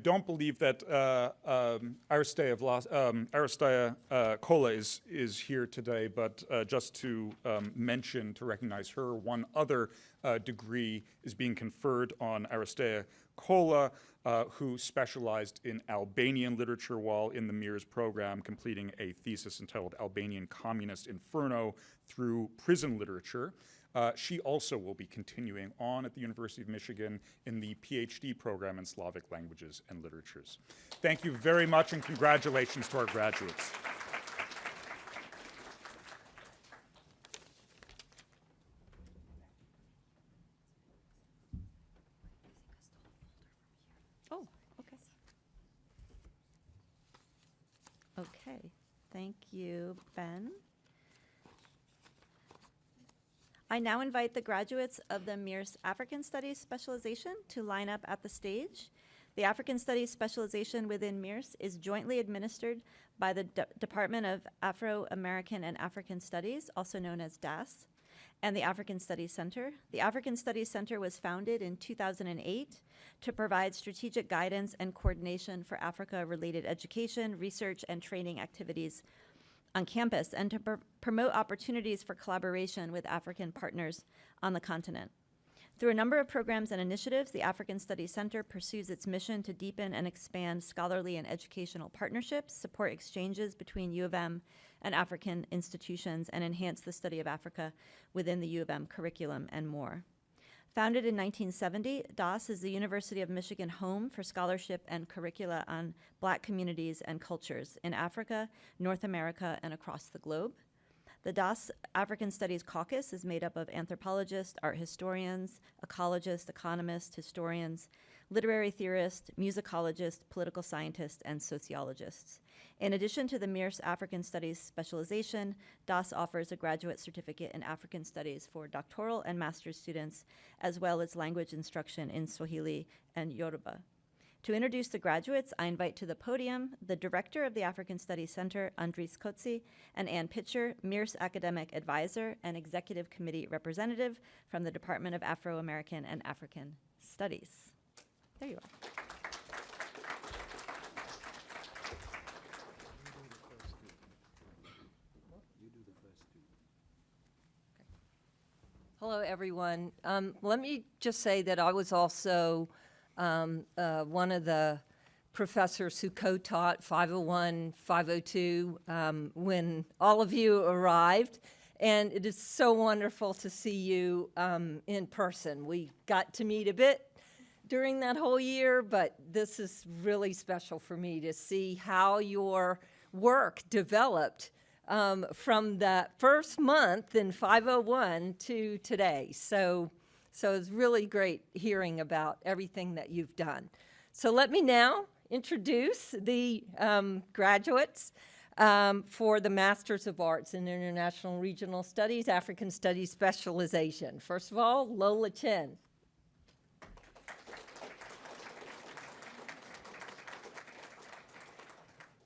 don't believe that Arina Kola is here today, but just to mention, to recognize her, one other degree is being conferred on Arina Kola, who specialized in Albanian literature while in the MIRS program, completing a thesis entitled Albanian Communist Inferno through Prison Literature. She also will be continuing on at the University of Michigan in the PhD program in Slavic languages and literatures. Thank you very much, and congratulations to our graduates. Oh, okay. Okay, thank you, Ben. I now invite the graduates of the MIRS African Studies specialization to line up at the stage. The African Studies specialization within MIRS is jointly administered by the Department of Afro-American and African Studies, also known as DAS, and the African Studies Center. The African Studies Center was founded in 2008 to provide strategic guidance and coordination for Africa-related education, research, and training activities on campus, and to promote opportunities for collaboration with African partners on the continent. Through a number of programs and initiatives, the African Studies Center pursues its mission to deepen and expand scholarly and educational partnerships, support exchanges between U of M and African institutions, and enhance the study of Africa within the U of M curriculum, and more. Founded in 1970, DAS is the University of Michigan home for scholarship and curricula on Black communities and cultures in Africa, North America, and across the globe. The DAS African Studies Caucus is made up of anthropologists, art historians, ecologists, economists, historians, literary theorists, musicologists, political scientists, and sociologists. In addition to the MIRS African Studies specialization, DAS offers a graduate certificate in African Studies for doctoral and master's students, as well as language instruction in Swahili and Yoruba. To introduce the graduates, I invite to the podium the director of the African Studies Center, Andries Kotze, and Ann Pitcher, MIRS academic advisor and executive committee representative from the Department of Afro-American and African Studies. There you are. Hello, everyone. Let me just say that I was also one of the professors who co-taught 501, 502 when all of you arrived. And it is so wonderful to see you in person. We got to meet a bit during that whole year, but this is really special for me to see how your work developed from the first month in 501 to today. So it's really great hearing about everything that you've done. So let me now introduce the graduates for the Masters of Arts in International and Regional Studies, African Studies specialization. First of all, Lola Chen.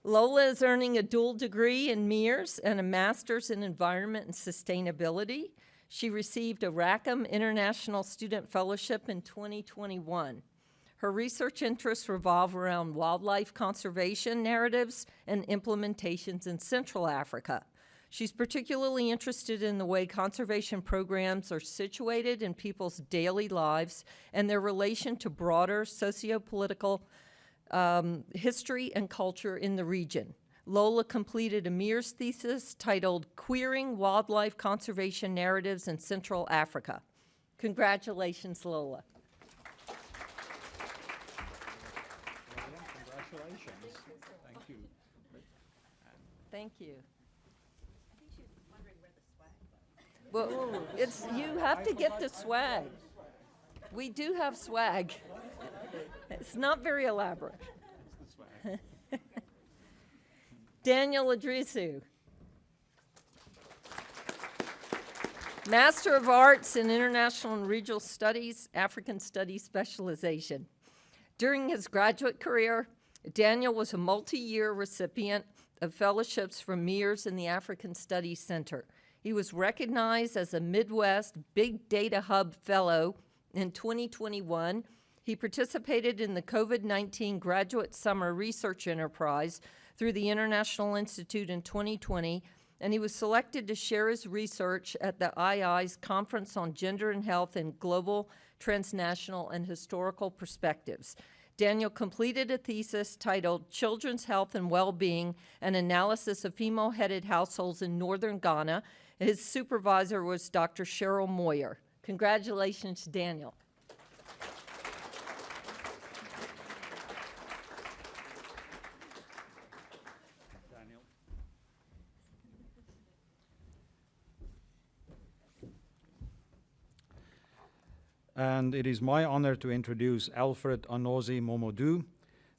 Lola is earning a dual degree in MIRS and a master's in environment and sustainability. She received a Rackham International Student Fellowship in 2021. Her research interests revolve around wildlife conservation narratives and implementations in Central Africa. She's particularly interested in the way conservation programs are situated in people's daily lives and their relation to broader socio-political history and culture in the region. Lola completed a MIRS thesis titled Queering Wildlife Conservation Narratives in Central Africa. Congratulations, Lola. Thank you. Well, you have to get the swag. We do have swag. It's not very elaborate. Daniel Adrisu. Master of Arts in International and Regional Studies, African Studies specialization. During his graduate career, Daniel was a multi-year recipient of fellowships from MIRS and the African Studies Center. He was recognized as a Midwest Big Data Hub Fellow in 2021. He participated in the COVID-19 Graduate Summer Research Enterprise through the International Institute in 2020, and he was selected to share his research at the II's Conference on Gender and Health in Global, Transnational, and Historical Perspectives. Daniel completed a thesis titled Children's Health and Well-Being, an Analysis of Female-Headed Households in Northern Ghana. His supervisor was Dr. Cheryl Moyer. Congratulations, Daniel. And it is my honor to introduce Alfred Anozi Momodu.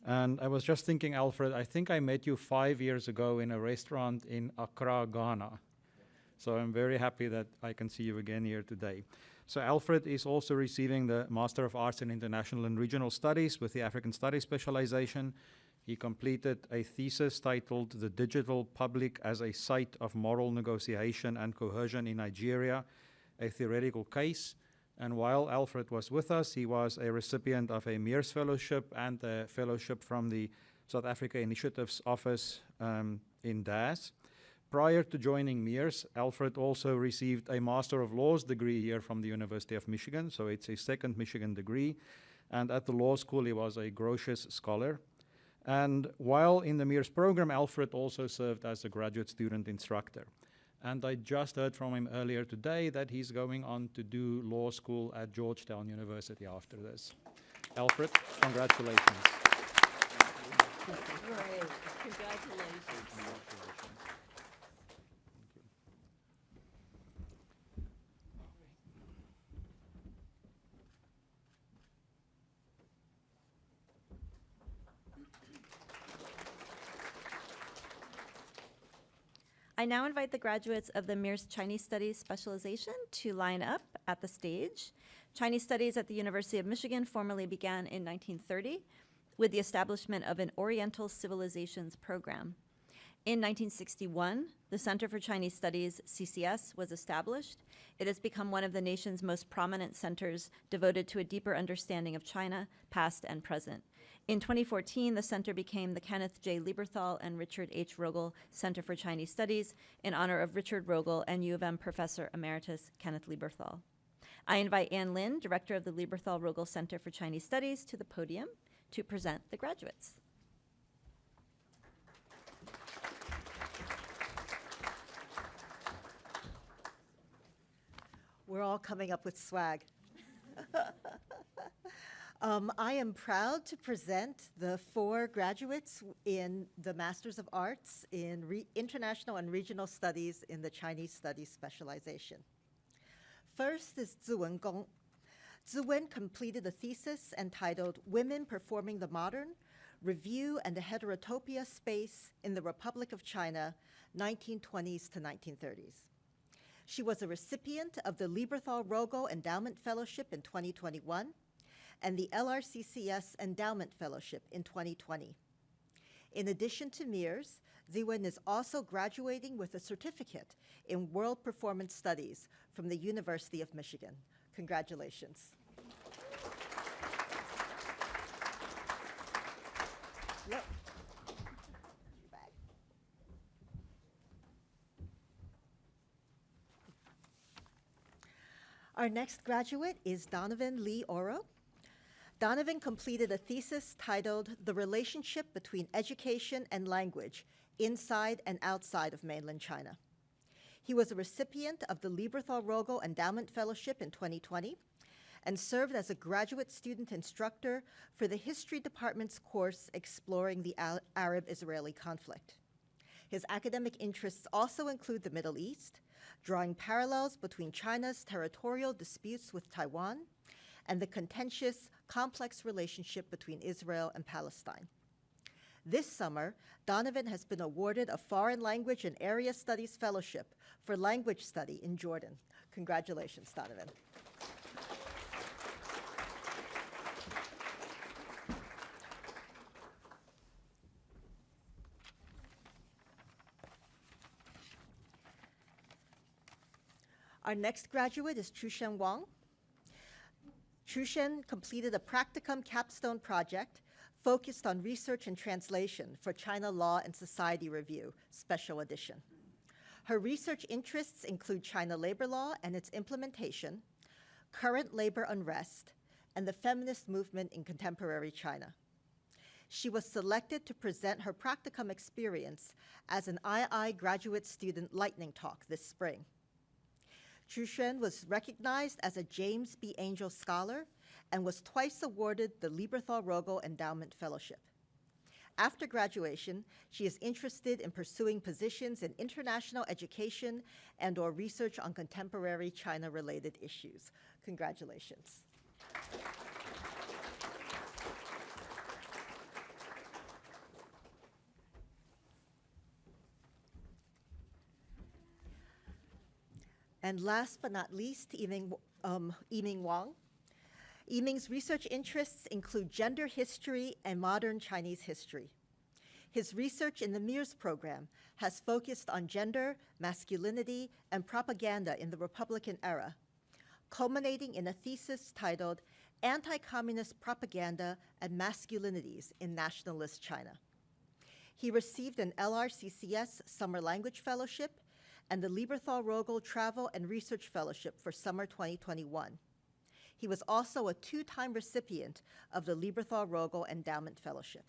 And I was just thinking, Alfred, I think I met you 5 years ago in a restaurant in Accra, Ghana. So I'm very happy that I can see you again here today. So Alfred is also receiving the Master of Arts in International and Regional Studies with the African Studies specialization. He completed a thesis titled The Digital Public as a Site of Moral Negotiation and Coercion in Nigeria, a Theoretical Case. And while Alfred was with us, he was a recipient of a MIRS fellowship and a fellowship from the South Africa Initiatives Office in DAS. Prior to joining MIRS, Alfred also received a Master of Laws degree here from the University of Michigan, so it's his second Michigan degree. And at the law school, he was a Grotius Scholar. And while in the MIRS program, Alfred also served as a graduate student instructor. And I just heard from him earlier today that he's going on to do law school at Georgetown University after this. Alfred, congratulations. Great. Congratulations. I now invite the graduates of the MIRS Chinese Studies specialization to line up at the stage. Chinese Studies at the University of Michigan formally began in 1930 with the establishment of an Oriental Civilizations program. In 1961, the Center for Chinese Studies, CCS, was established. It has become one of the nation's most prominent centers devoted to a deeper understanding of China, past and present. In 2014, the center became the Kenneth J. Lieberthal and Richard H. Rogel Center for Chinese Studies in honor of Richard Rogel and U of M Professor Emeritus Kenneth Lieberthal. I invite Ann Lin, Director of the Lieberthal-Rogel Center for Chinese Studies, to the podium to present the graduates. We're all coming up with swag. I am proud to present the 4 graduates in the Masters of Arts in International and Regional Studies in the Chinese Studies specialization. First is Ziwen Gong. Ziwen completed a thesis entitled Women Performing the Modern, Review and the Heterotopia Space in the Republic of China, 1920s to 1930s. She was a recipient of the Lieberthal-Rogel Endowment Fellowship in 2021 and the LRCCS Endowment Fellowship in 2020. In addition to MIRS, Ziwen is also graduating with a certificate in World Performance Studies from the University of Michigan. Congratulations. Yep. Our next graduate is Donovan Lee Oro. Donovan completed a thesis titled The Relationship Between Education and Language Inside and Outside of Mainland China. He was a recipient of the Lieberthal-Rogel Endowment Fellowship in 2020 and served as a graduate student instructor for the History Department's course exploring the Arab-Israeli conflict. His academic interests also include the Middle East, drawing parallels between China's territorial disputes with Taiwan and the contentious, complex relationship between Israel and Palestine. This summer, Donovan has been awarded a Foreign Language and Area Studies Fellowship for language study in Jordan. Congratulations, Donovan. Our next graduate is Chushen Wang. Chushen completed a practicum capstone project focused on research and translation for China Law and Society Review, Special Edition. Her research interests include China labor law and its implementation, current labor unrest, and the feminist movement in contemporary China. She was selected to present her practicum experience as an II graduate student lightning talk this spring. Chushen was recognized as a James B. Angel Scholar and was twice awarded the Lieberthal-Rogel Endowment Fellowship. After graduation, she is interested in pursuing positions in international education and/or research on contemporary China-related issues. Congratulations. And last but not least, Yiming Wang. Yiming's research interests include gender history and modern Chinese history. His research in the MIRS program has focused on gender, masculinity, and propaganda in the Republican era, culminating in a thesis titled Anti-Communist Propaganda and Masculinities in Nationalist China. He received an LRCCS Summer Language Fellowship and the Lieberthal-Rogel Travel and Research Fellowship for summer 2021. He was also a two-time recipient of the Lieberthal-Rogel Endowment Fellowship.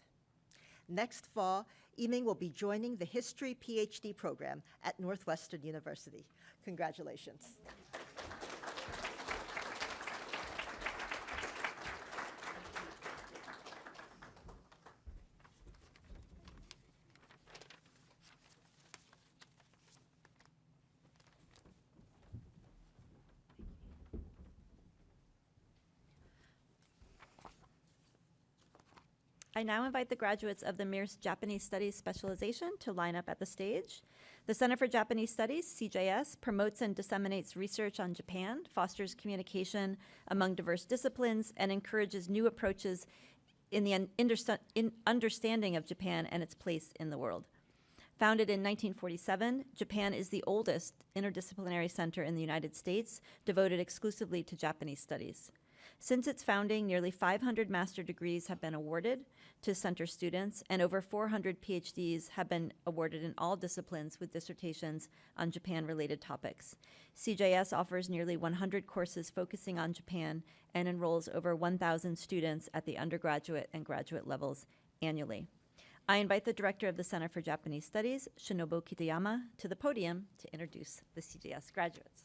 Next fall, Yiming will be joining the History PhD program at Northwestern University. Congratulations. I now invite the graduates of the MIRS Japanese Studies specialization to line up at the stage. The Center for Japanese Studies, CJS, promotes and disseminates research on Japan, fosters communication among diverse disciplines, and encourages new approaches in the understanding of Japan and its place in the world. Founded in 1947, Japan is the oldest interdisciplinary center in the United States devoted exclusively to Japanese studies. Since its founding, nearly 500 master degrees have been awarded to center students, and over 400 PhDs have been awarded in all disciplines with dissertations on Japan-related topics. CJS offers nearly 100 courses focusing on Japan and enrolls over 1,000 students at the undergraduate and graduate levels annually. I invite the director of the Center for Japanese Studies, Shinobu Kitayama, to the podium to introduce the CJS graduates.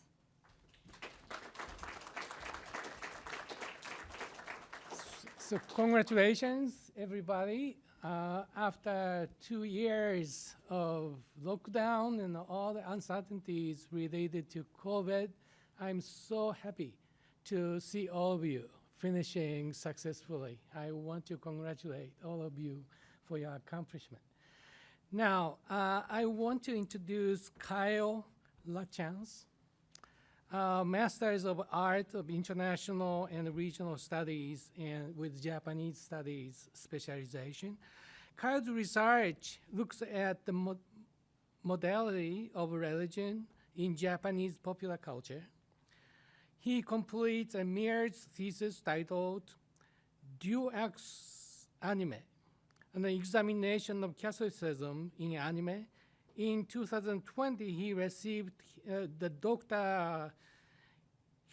So congratulations, everybody. After 2 years of lockdown and all the uncertainties related to COVID, I'm so happy to see all of you finishing successfully. I want to congratulate all of you for your accomplishment. Now, I want to introduce Kyle Lachance, Masters of Art of International and Regional Studies and with Japanese Studies specialization. Kyle's research looks at the modality of religion in Japanese popular culture. He completes a MIRS thesis titled Dual-X Anime, an examination of Catholicism in anime. In 2020, he received the Dr.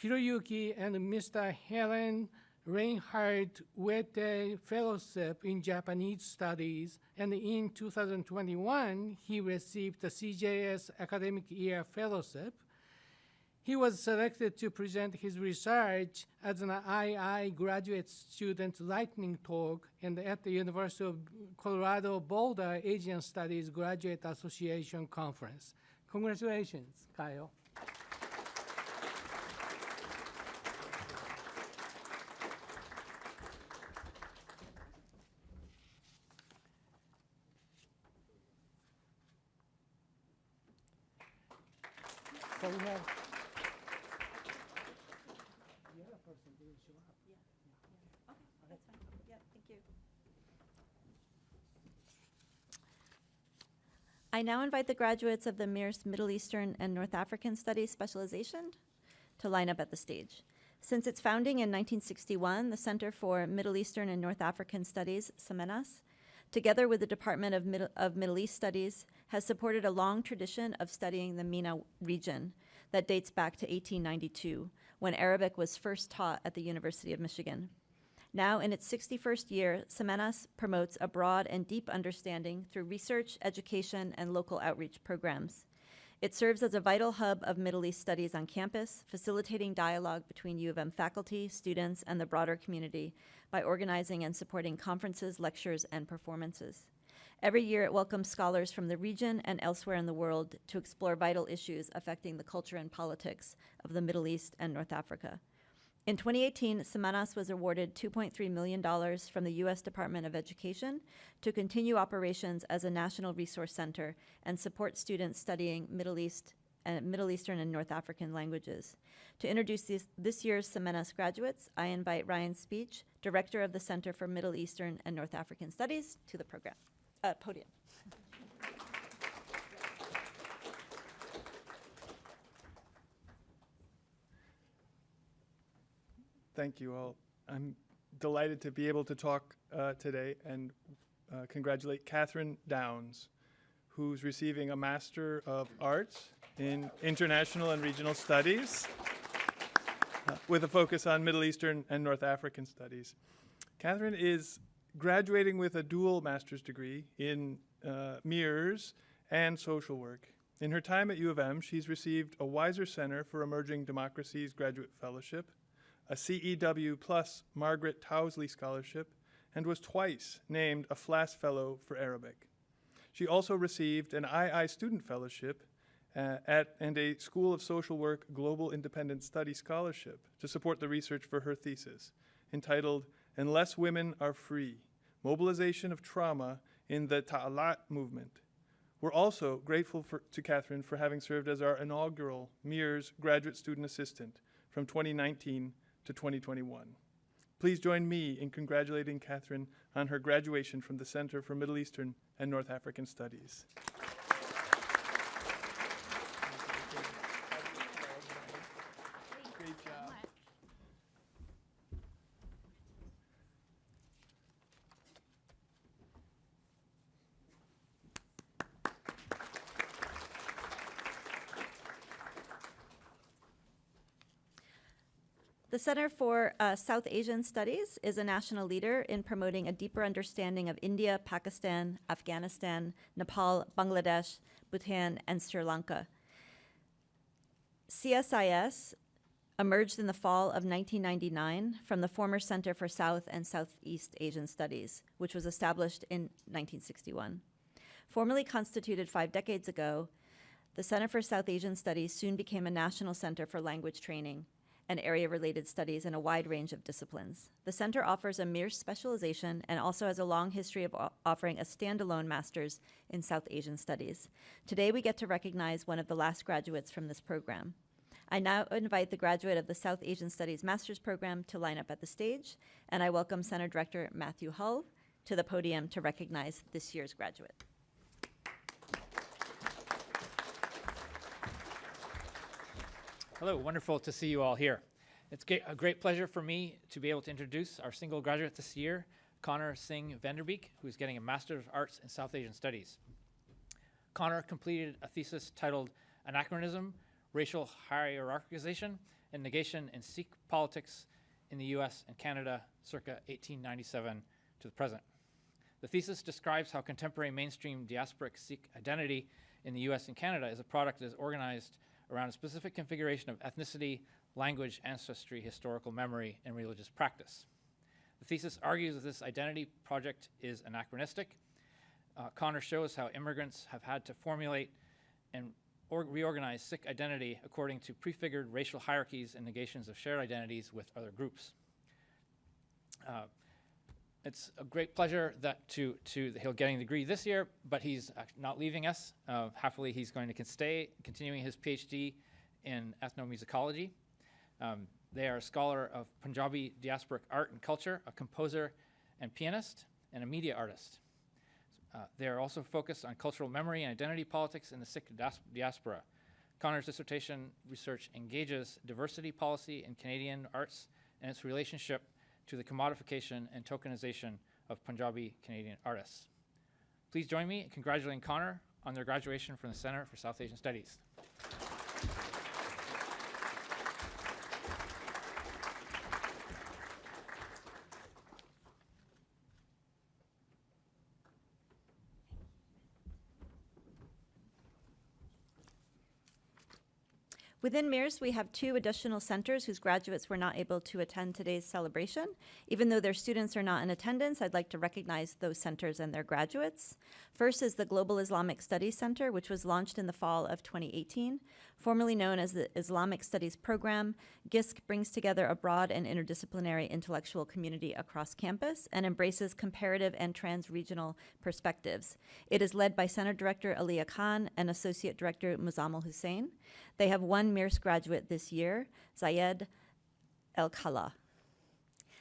Hiroyuki and Mr. Helen Reinhardt Wete Fellowship in Japanese Studies, and in 2021, he received the CJS Academic Year Fellowship. He was selected to present his research as an II graduate student lightning talk at the University of Colorado Boulder Asian Studies Graduate Association Conference. Congratulations, Kyle. So we have the other person didn't show up. That's fine. Yeah, thank you. I now invite the graduates of the MIRS Middle Eastern and North African Studies specialization to line up at the stage. Since its founding in 1961, the Center for Middle Eastern and North African Studies, CEMENAS, together with the Department of Middle East Studies, has supported a long tradition of studying the MENA region that dates back to 1892, when Arabic was first taught at the University of Michigan. Now, in its 61st year, CEMENAS promotes a broad and deep understanding through research, education, and local outreach programs. It serves as a vital hub of Middle East studies on campus, facilitating dialogue between U of M faculty, students, and the broader community by organizing and supporting conferences, lectures, and performances. Every year, it welcomes scholars from the region and elsewhere in the world to explore vital issues affecting the culture and politics of the Middle East and North Africa. In 2018, CEMENAS was awarded $2.3 million from the U.S. Department of Education to continue operations as a national resource center and support students studying Middle Eastern and North African languages. To introduce this year's CEMENAS graduates, I invite Ryan Speech, Director of the Center for Middle Eastern and North African Studies, to the podium. Thank you all. I'm delighted to be able to talk today and congratulate Catherine Downs, who's receiving a Master of Arts in International and Regional Studies with a focus on Middle Eastern and North African Studies. Catherine is graduating with a dual master's degree in MIRS and social work. In her time at U of M, she's received a Weiser Center for Emerging Democracies Graduate Fellowship, a CEW plus Margaret Towsley Scholarship, and was twice named a FLAS Fellow for Arabic. She also received an II Student Fellowship and a School of Social Work Global Independent Study Scholarship to support the research for her thesis, entitled Unless Women Are Free, Mobilization of Trauma in the Ta'alat Movement. We're also grateful to Catherine for having served as our inaugural MIRS Graduate Student Assistant from 2019 to 2021. Please join me in congratulating Catherine on her graduation from the Center for Middle Eastern and North African Studies. Great job. The Center for South Asian Studies is a national leader in promoting a deeper understanding of India, Pakistan, Afghanistan, Nepal, Bangladesh, Bhutan, and Sri Lanka. CSIS emerged in the fall of 1999 from the former Center for South and Southeast Asian Studies, which was established in 1961. Formally constituted 5 decades ago, the Center for South Asian Studies soon became a national center for language training and area-related studies in a wide range of disciplines. The center offers a MIRS specialization and also has a long history of offering a standalone master's in South Asian Studies. Today, we get to recognize one of the last graduates from this program. I now invite the graduate of the South Asian Studies Master's Program to line up at the stage, and I welcome Center Director Matthew Hull to the podium to recognize this year's graduate. Hello, wonderful to see you all here. It's a great pleasure for me to be able to introduce our single graduate this year, Connor Singh Vanderbeek, who's getting a Master of Arts in South Asian Studies. Connor completed a thesis titled Anachronism, Racial Hierarchization, and Negation in Sikh Politics in the US and Canada, circa 1897 to the present. The thesis describes how contemporary mainstream diasporic Sikh identity in the US and Canada is a product that is organized around a specific configuration of ethnicity, language, ancestry, historical memory, and religious practice. The thesis argues that this identity project is anachronistic. Connor shows how immigrants have had to formulate and reorganize Sikh identity according to prefigured racial hierarchies and negations of shared identities with other groups. It's a great pleasure that he'll getting a degree this year, but he's not leaving us. Happily, he's going to stay, continuing his PhD in ethnomusicology. They are a scholar of Punjabi diasporic art and culture, a composer and pianist, and a media artist. They are also focused on cultural memory and identity politics in the Sikh diaspora. Connor's dissertation research engages diversity policy in Canadian arts and its relationship to the commodification and tokenization of Punjabi Canadian artists. Please join me in congratulating Connor on their graduation from the Center for South Asian Studies. Within MIRS, we have 2 additional centers whose graduates were not able to attend today's celebration. Even though their students are not in attendance, I'd like to recognize those centers and their graduates. First is the Global Islamic Studies Center, which was launched in the fall of 2018. Formerly known as the Islamic Studies Program, GISC brings together a broad and interdisciplinary intellectual community across campus and embraces comparative and trans-regional perspectives. It is led by Center Director Aliyah Khan and Associate Director Muzammil Hussain. They have 1 MIRS graduate this year, Zayed El-Khala.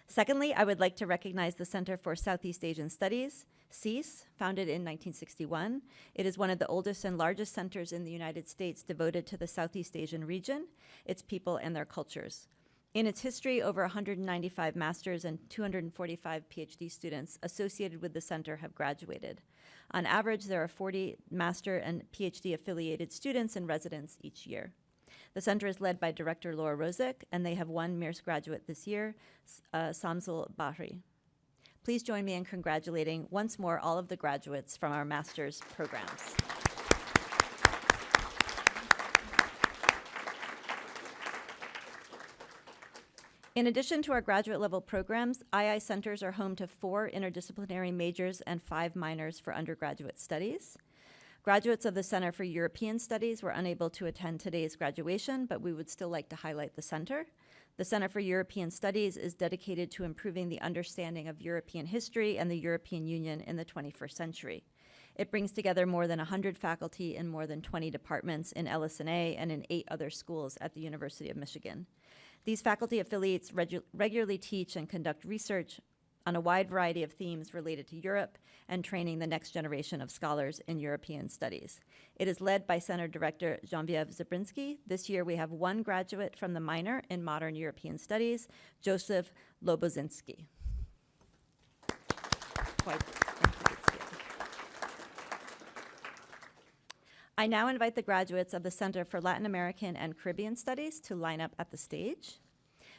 Secondly, I would like to recognize the Center for Southeast Asian Studies, CEAS, founded in 1961. It is one of the oldest and largest centers in the United States devoted to the Southeast Asian region, its people, and their cultures. In its history, over 195 master's and 245 PhD students associated with the center have graduated. On average, there are 40 master and PhD affiliated students and residents each year. The center is led by Director Laura Rosick, and they have 1 MIRS graduate this year, Samsul Bahri. Please join me in congratulating once more all of the graduates from our master's programs. In addition to our graduate level programs, II centers are home to 4 interdisciplinary majors and 5 minors for undergraduate studies. Graduates of the Center for European Studies were unable to attend today's graduation, but we would still like to highlight the center. The Center for European Studies is dedicated to improving the understanding of European history and the European Union in the 21st century. It brings together more than 100 faculty in more than 20 departments in LS&A and in 8 other schools at the University of Michigan. These faculty affiliates regularly teach and conduct research on a wide variety of themes related to Europe and training the next generation of scholars in European studies. It is led by Center Director Genevieve Zabrinsky. This year we have 1 graduate from the minor in Modern European Studies, Joseph Lobozinski. I now invite the graduates of the Center for Latin American and Caribbean Studies to line up at the stage.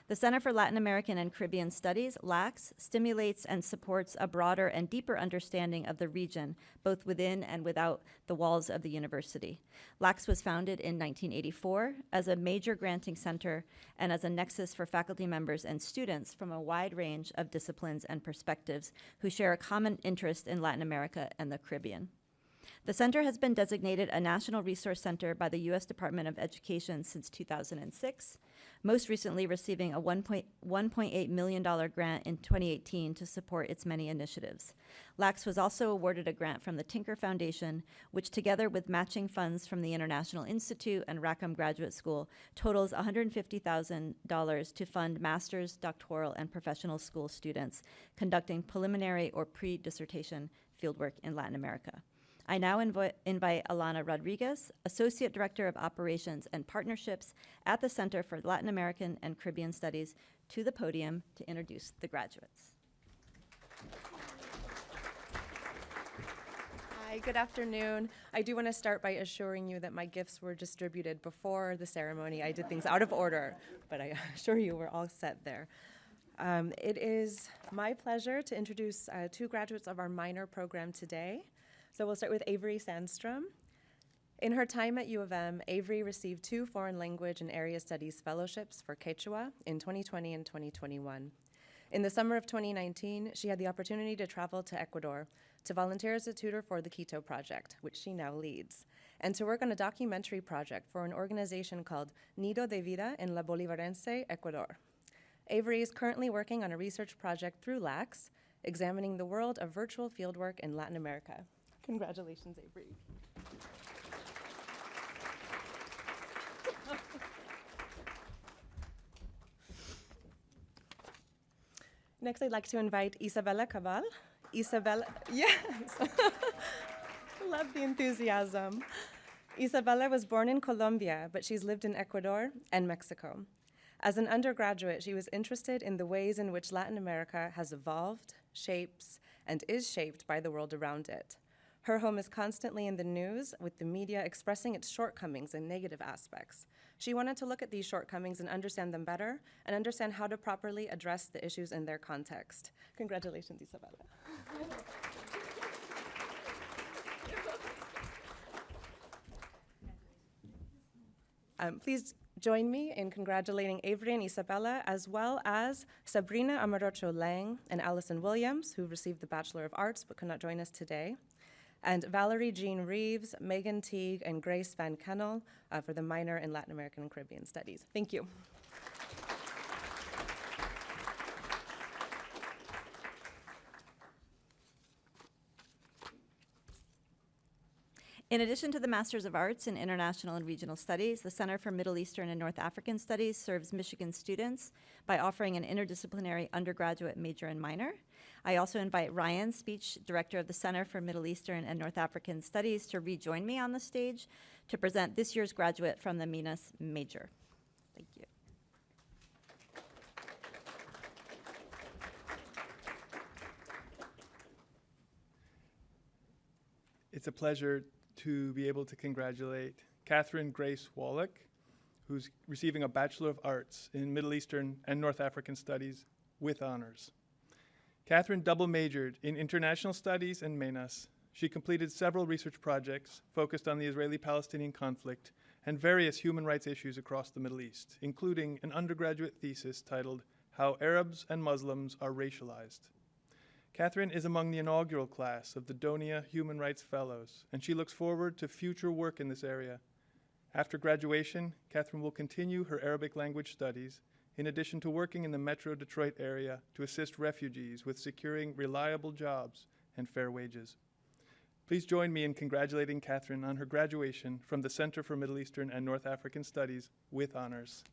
The Center for Latin American and Caribbean Studies, LACS, stimulates and supports a broader and deeper understanding of the region, both within and without the walls of the university. LACS was founded in 1984 as a major granting center and as a nexus for faculty members and students from a wide range of disciplines and perspectives who share a common interest in Latin America and the Caribbean. The center has been designated a National Resource Center by the U.S. Department of Education since 2006, most recently receiving a $1.8 million grant in 2018 to support its many initiatives. LACS was also awarded a grant from the Tinker Foundation, which together with matching funds from the International Institute and Rackham Graduate School totals $150,000 to fund master's, doctoral, and professional school students conducting preliminary or pre-dissertation fieldwork in Latin America. I now invite Alana Rodriguez, Associate Director of Operations and Partnerships at the Center for Latin American and Caribbean Studies, to the podium to introduce the graduates. Hi, good afternoon. I do want to start by assuring you that my gifts were distributed before the ceremony. I did things out of order, but I assure you we're all set there. It is my pleasure to introduce 2 graduates of our minor program today. So we'll start with Avery Sandstrom. In her time at U of M, Avery received 2 foreign language and area studies fellowships for Quechua in 2020 and 2021. In the summer of 2019, she had the opportunity to travel to Ecuador to volunteer as a tutor for the Quito Project, which she now leads, and to work on a documentary project for an organization called Nido de Vida en la Bolivarense, Ecuador. Avery is currently working on a research project through LAX, examining the world of virtual fieldwork in Latin America. Congratulations, Avery. Next, I'd like to invite Isabella Cabal. Isabella, yes. Love the enthusiasm. Isabella was born in Colombia, but she's lived in Ecuador and Mexico. As an undergraduate, she was interested in the ways in which Latin America has evolved, shapes, and is shaped by the world around it. Her home is constantly in the news, with the media expressing its shortcomings and negative aspects. She wanted to look at these shortcomings and understand them better, and understand how to properly address the issues in their context. Congratulations, Isabella. Please join me in congratulating Avery and Isabella, as well as Sabrina Amarocho Lang and Allison Williams, who received the Bachelor of Arts but could not join us today, and Valerie Jean Reeves, Megan Teague, and Grace Van Kennel for the minor in Latin American and Caribbean Studies. Thank you. In addition to the Masters of Arts in International and Regional Studies, the Center for Middle Eastern and North African Studies serves Michigan students by offering an interdisciplinary undergraduate major and minor. I also invite Ryan, speech director of the Center for Middle Eastern and North African Studies, to rejoin me on the stage to present this year's graduate from the MIRS major. Thank you. It's a pleasure to be able to congratulate Catherine Grace Wallach, who's receiving a Bachelor of Arts in Middle Eastern and North African Studies with honors. Catherine double majored in International Studies and MIRS. She completed several research projects focused on the Israeli-Palestinian conflict and various human rights issues across the Middle East, including an undergraduate thesis titled How Arabs and Muslims Are Racialized. Catherine is among the inaugural class of the Donia Human Rights Fellows, and she looks forward to future work in this area. After graduation, Catherine will continue her Arabic language studies, in addition to working in the Metro Detroit area to assist refugees with securing reliable jobs and fair wages. Please join me in congratulating Catherine on her graduation from the Center for Middle Eastern and North African Studies with honors.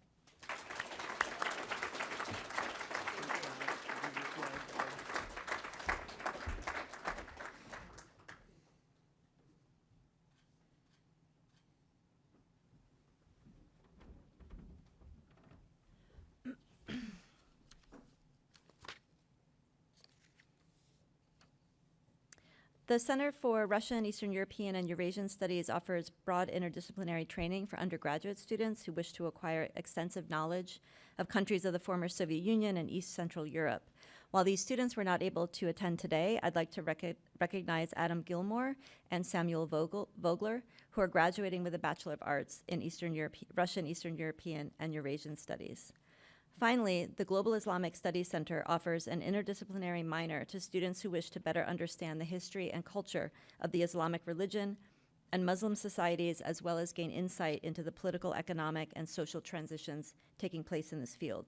The Center for Russian, Eastern European, and Eurasian Studies offers broad interdisciplinary training for undergraduate students who wish to acquire extensive knowledge of countries of the former Soviet Union and East Central Europe. While these students were not able to attend today, I'd like to recognize Adam Gilmore and Samuel Vogler, who are graduating with a Bachelor of Arts in Russian, Eastern European, and Eurasian Studies. Finally, the Global Islamic Studies Center offers an interdisciplinary minor to students who wish to better understand the history and culture of the Islamic religion and Muslim societies, as well as gain insight into the political, economic, and social transitions taking place in this field.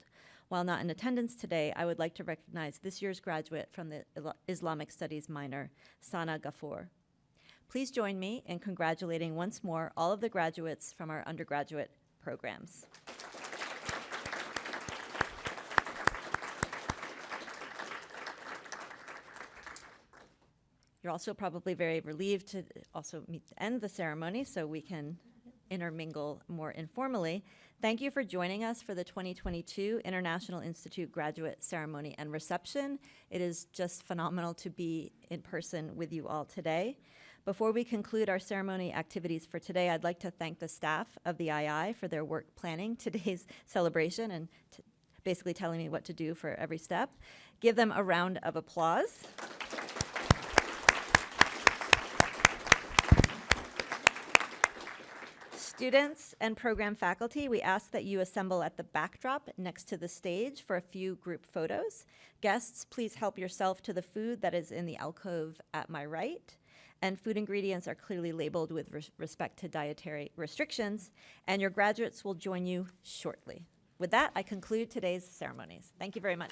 While not in attendance today, I would like to recognize this year's graduate from the Islamic Studies minor, Sana Ghafour. Please join me in congratulating once more all of the graduates from our undergraduate programs. You're also probably very relieved to also end the ceremony so we can intermingle more informally. Thank you for joining us for the 2022 International Institute Graduate Ceremony and Reception. It is just phenomenal to be in person with you all today. Before we conclude our ceremony activities for today, I'd like to thank the staff of the II for their work planning today's celebration and basically telling me what to do for every step. Give them a round of applause. Students and program faculty, we ask that you assemble at the backdrop next to the stage for a few group photos. Guests, please help yourself to the food that is in the alcove at my right. And food ingredients are clearly labeled with respect to dietary restrictions, and your graduates will join you shortly. With that, I conclude today's ceremonies. Thank you very much.